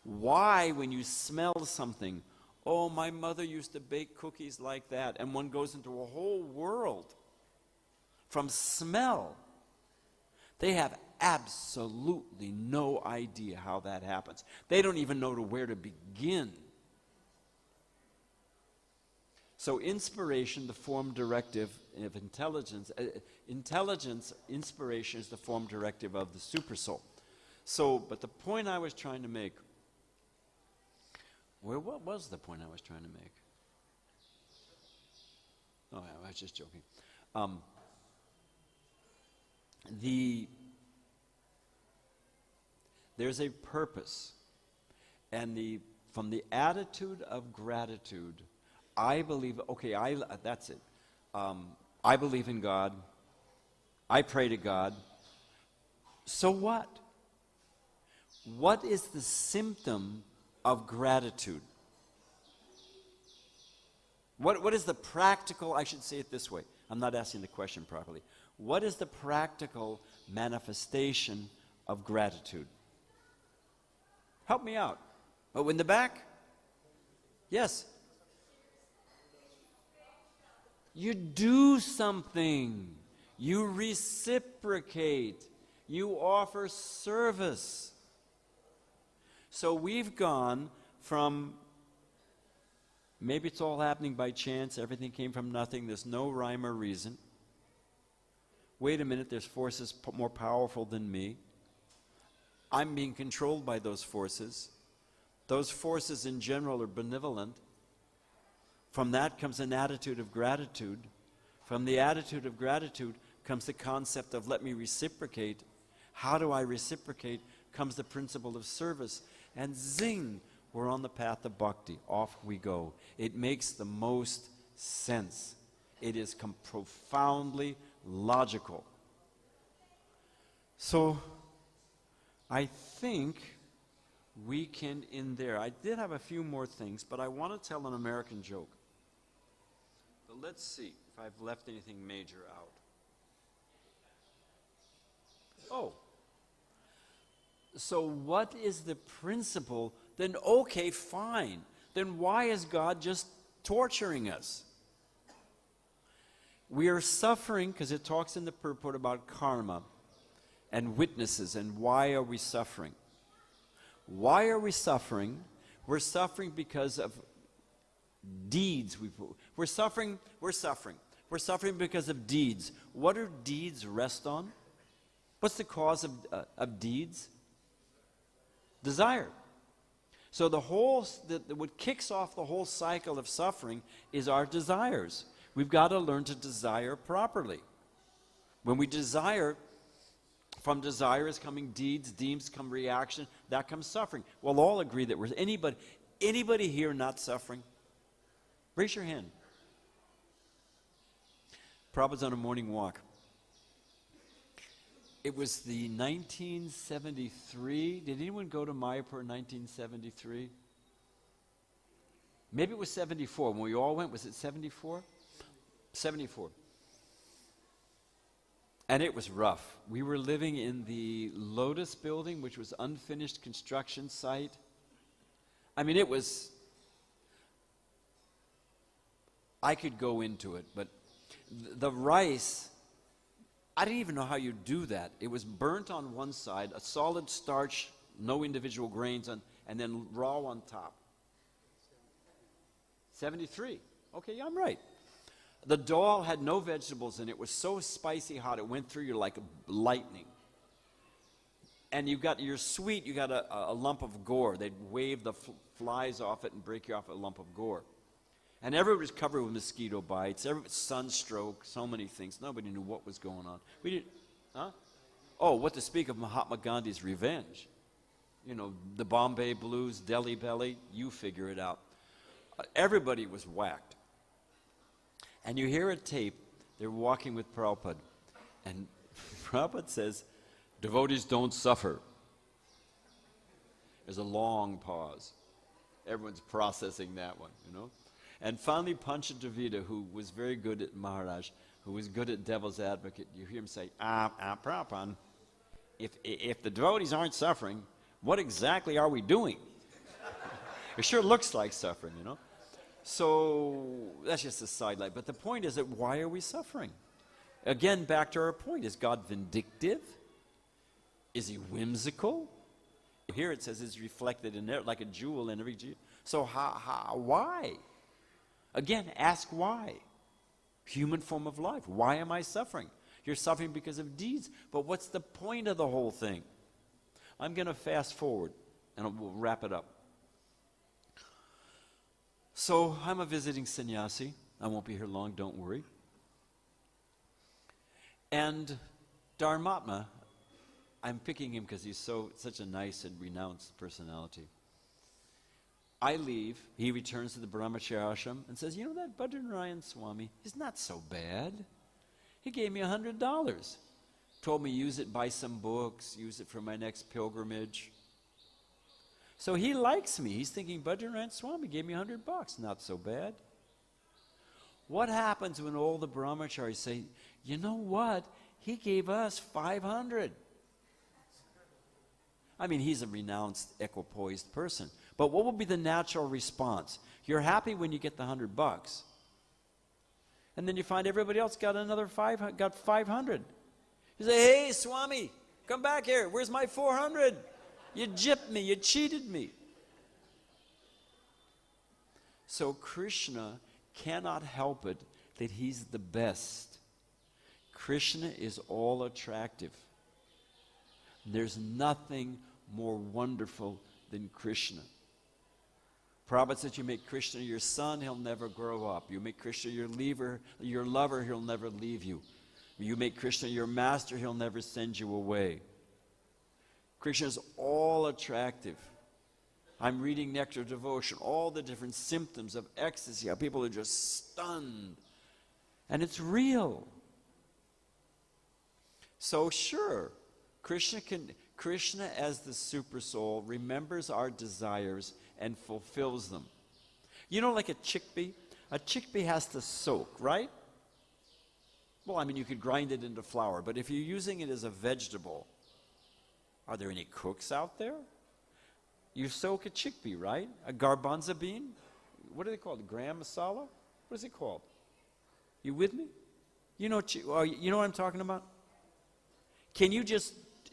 Why, when you smell something, oh, my mother used to bake cookies like that, and one goes into a whole world from smell. They have absolutely no idea how that happens. They don't even know where to begin. So inspiration, the form directive of intelligence, inspiration is the form directive of the supersoul. So, but the point I was trying to make, what was the point I was trying to make? Oh, yeah, I was just joking. There's a purpose, and from the attitude of gratitude, I believe, that's it. I believe in God. I pray to God. So what? What is the symptom of gratitude? What is the practical, I should say it this way. I'm not asking the question properly. What is the practical manifestation of gratitude? Help me out. Oh, in the back? Yes. You do something. You reciprocate. You offer service. So we've gone from, maybe it's all happening by chance, everything came from nothing, there's no rhyme or reason. Wait a minute, there's forces more powerful than me. I'm being controlled by those forces. Those forces in general are benevolent. From that comes an attitude of gratitude. From the attitude of gratitude comes the concept of let me reciprocate. How do I reciprocate? Comes the principle of service. And zing, we're on the path of bhakti. Off we go. It makes the most sense. It is profoundly logical. So, I think we can end there. I did have a few more things, but I want to tell an American joke. But let's see if I've left anything major out. Oh. So what is the principle? Then okay, fine. Then why is God just torturing us? We are suffering because it talks in the purport about karma and witnesses, and why are we suffering? Why are we suffering? We're suffering because of deeds. We're suffering because of deeds. What do deeds rest on? What's the cause of deeds? Desire. So what kicks off the whole cycle of suffering is our desires. We've got to learn to desire properly. When we desire, from desire is coming deeds, deeds come reaction, that comes suffering. We'll all agree that we're anybody here not suffering? Raise your hand. Prabhupada's on a morning walk. It was the 1973. Did anyone go to Mayapur in 1973? Maybe it was 74. When we all went, was it 74? 74. And it was rough. We were living in the Lotus building, which was unfinished construction site. I mean, it was, I could go into it, but the rice, I didn't even know how you do that. It was burnt on one side, a solid starch, no individual grains, and then raw on top. 73. Okay, yeah, I'm right. The dal had no vegetables in it. It was so spicy hot, it went through you like lightning. And you got your sweet, you got a lump of gore. They'd wave the flies off it and break you off a lump of gore. And everybody was covered with mosquito bites, sunstroke, so many things. Nobody knew what was going on. We didn't, huh? Oh, what to speak of Mahatma Gandhi's revenge. You know, the Bombay blues, Delhi belly, you figure it out. Everybody was whacked. And you hear a tape, they're walking with Prabhupada, and Prabhupada says, devotees don't suffer. There's a long pause. Everyone's processing that one, you know. And finally, Panchadravida, who was very good at Maharaj, who was good at devil's advocate, you hear him say, Prabhupada, if the devotees aren't suffering, what exactly are we doing? It sure looks like suffering, you know. So that's just a sidelight. But the point is that why are we suffering? Again, back to our point. Is God vindictive? Is he whimsical? Here it says it's reflected in there like a jewel in every jewel. So why? Again, ask why. Human form of life. Why am I suffering? You're suffering because of deeds. But what's the point of the whole thing? I'm going to fast forward and we'll wrap it up. So I'm a visiting sannyasi. I won't be here long, don't worry. And Dharmatma, I'm picking him because he's such a nice and renounced personality. I leave, he returns to the Brahmacharya ashram and says, you know that Bhadranarayan Swami, he's not so bad. He gave me $100. Told me use it, buy some books, use it for my next pilgrimage. So he likes me. He's thinking, Bhadranarayan Swami gave me $100. Not so bad. What happens when all the brahmacharis say, you know what? He gave us 500. I mean, he's a renounced, equipoised person. But what will be the natural response? You're happy when you get the $100. And then you find everybody else got another 500. You say, hey, Swami, come back here. Where's my 400? You gypped me, you cheated me. So Krishna cannot help it that he's the best. Krishna is all attractive. There's nothing more wonderful than Krishna. Prabhupada said you make Krishna your son, he'll never grow up. You make Krishna your lover, he'll never leave you. You make Krishna your master, he'll never send you away. Krishna is all attractive. I'm reading Nectar Devotion, all the different symptoms of ecstasy, how people are just stunned. And it's real. So sure, Krishna as the super soul remembers our desires and fulfills them. You know, like a chickpea? A chickpea has to soak, right? Well, I mean, you could grind it into flour, but if you're using it as a vegetable, are there any cooks out there? You soak a chickpea, right? A garbanzo bean? What are they called? Gram masala? What is it called? You with me? You know what I'm talking about? Can you just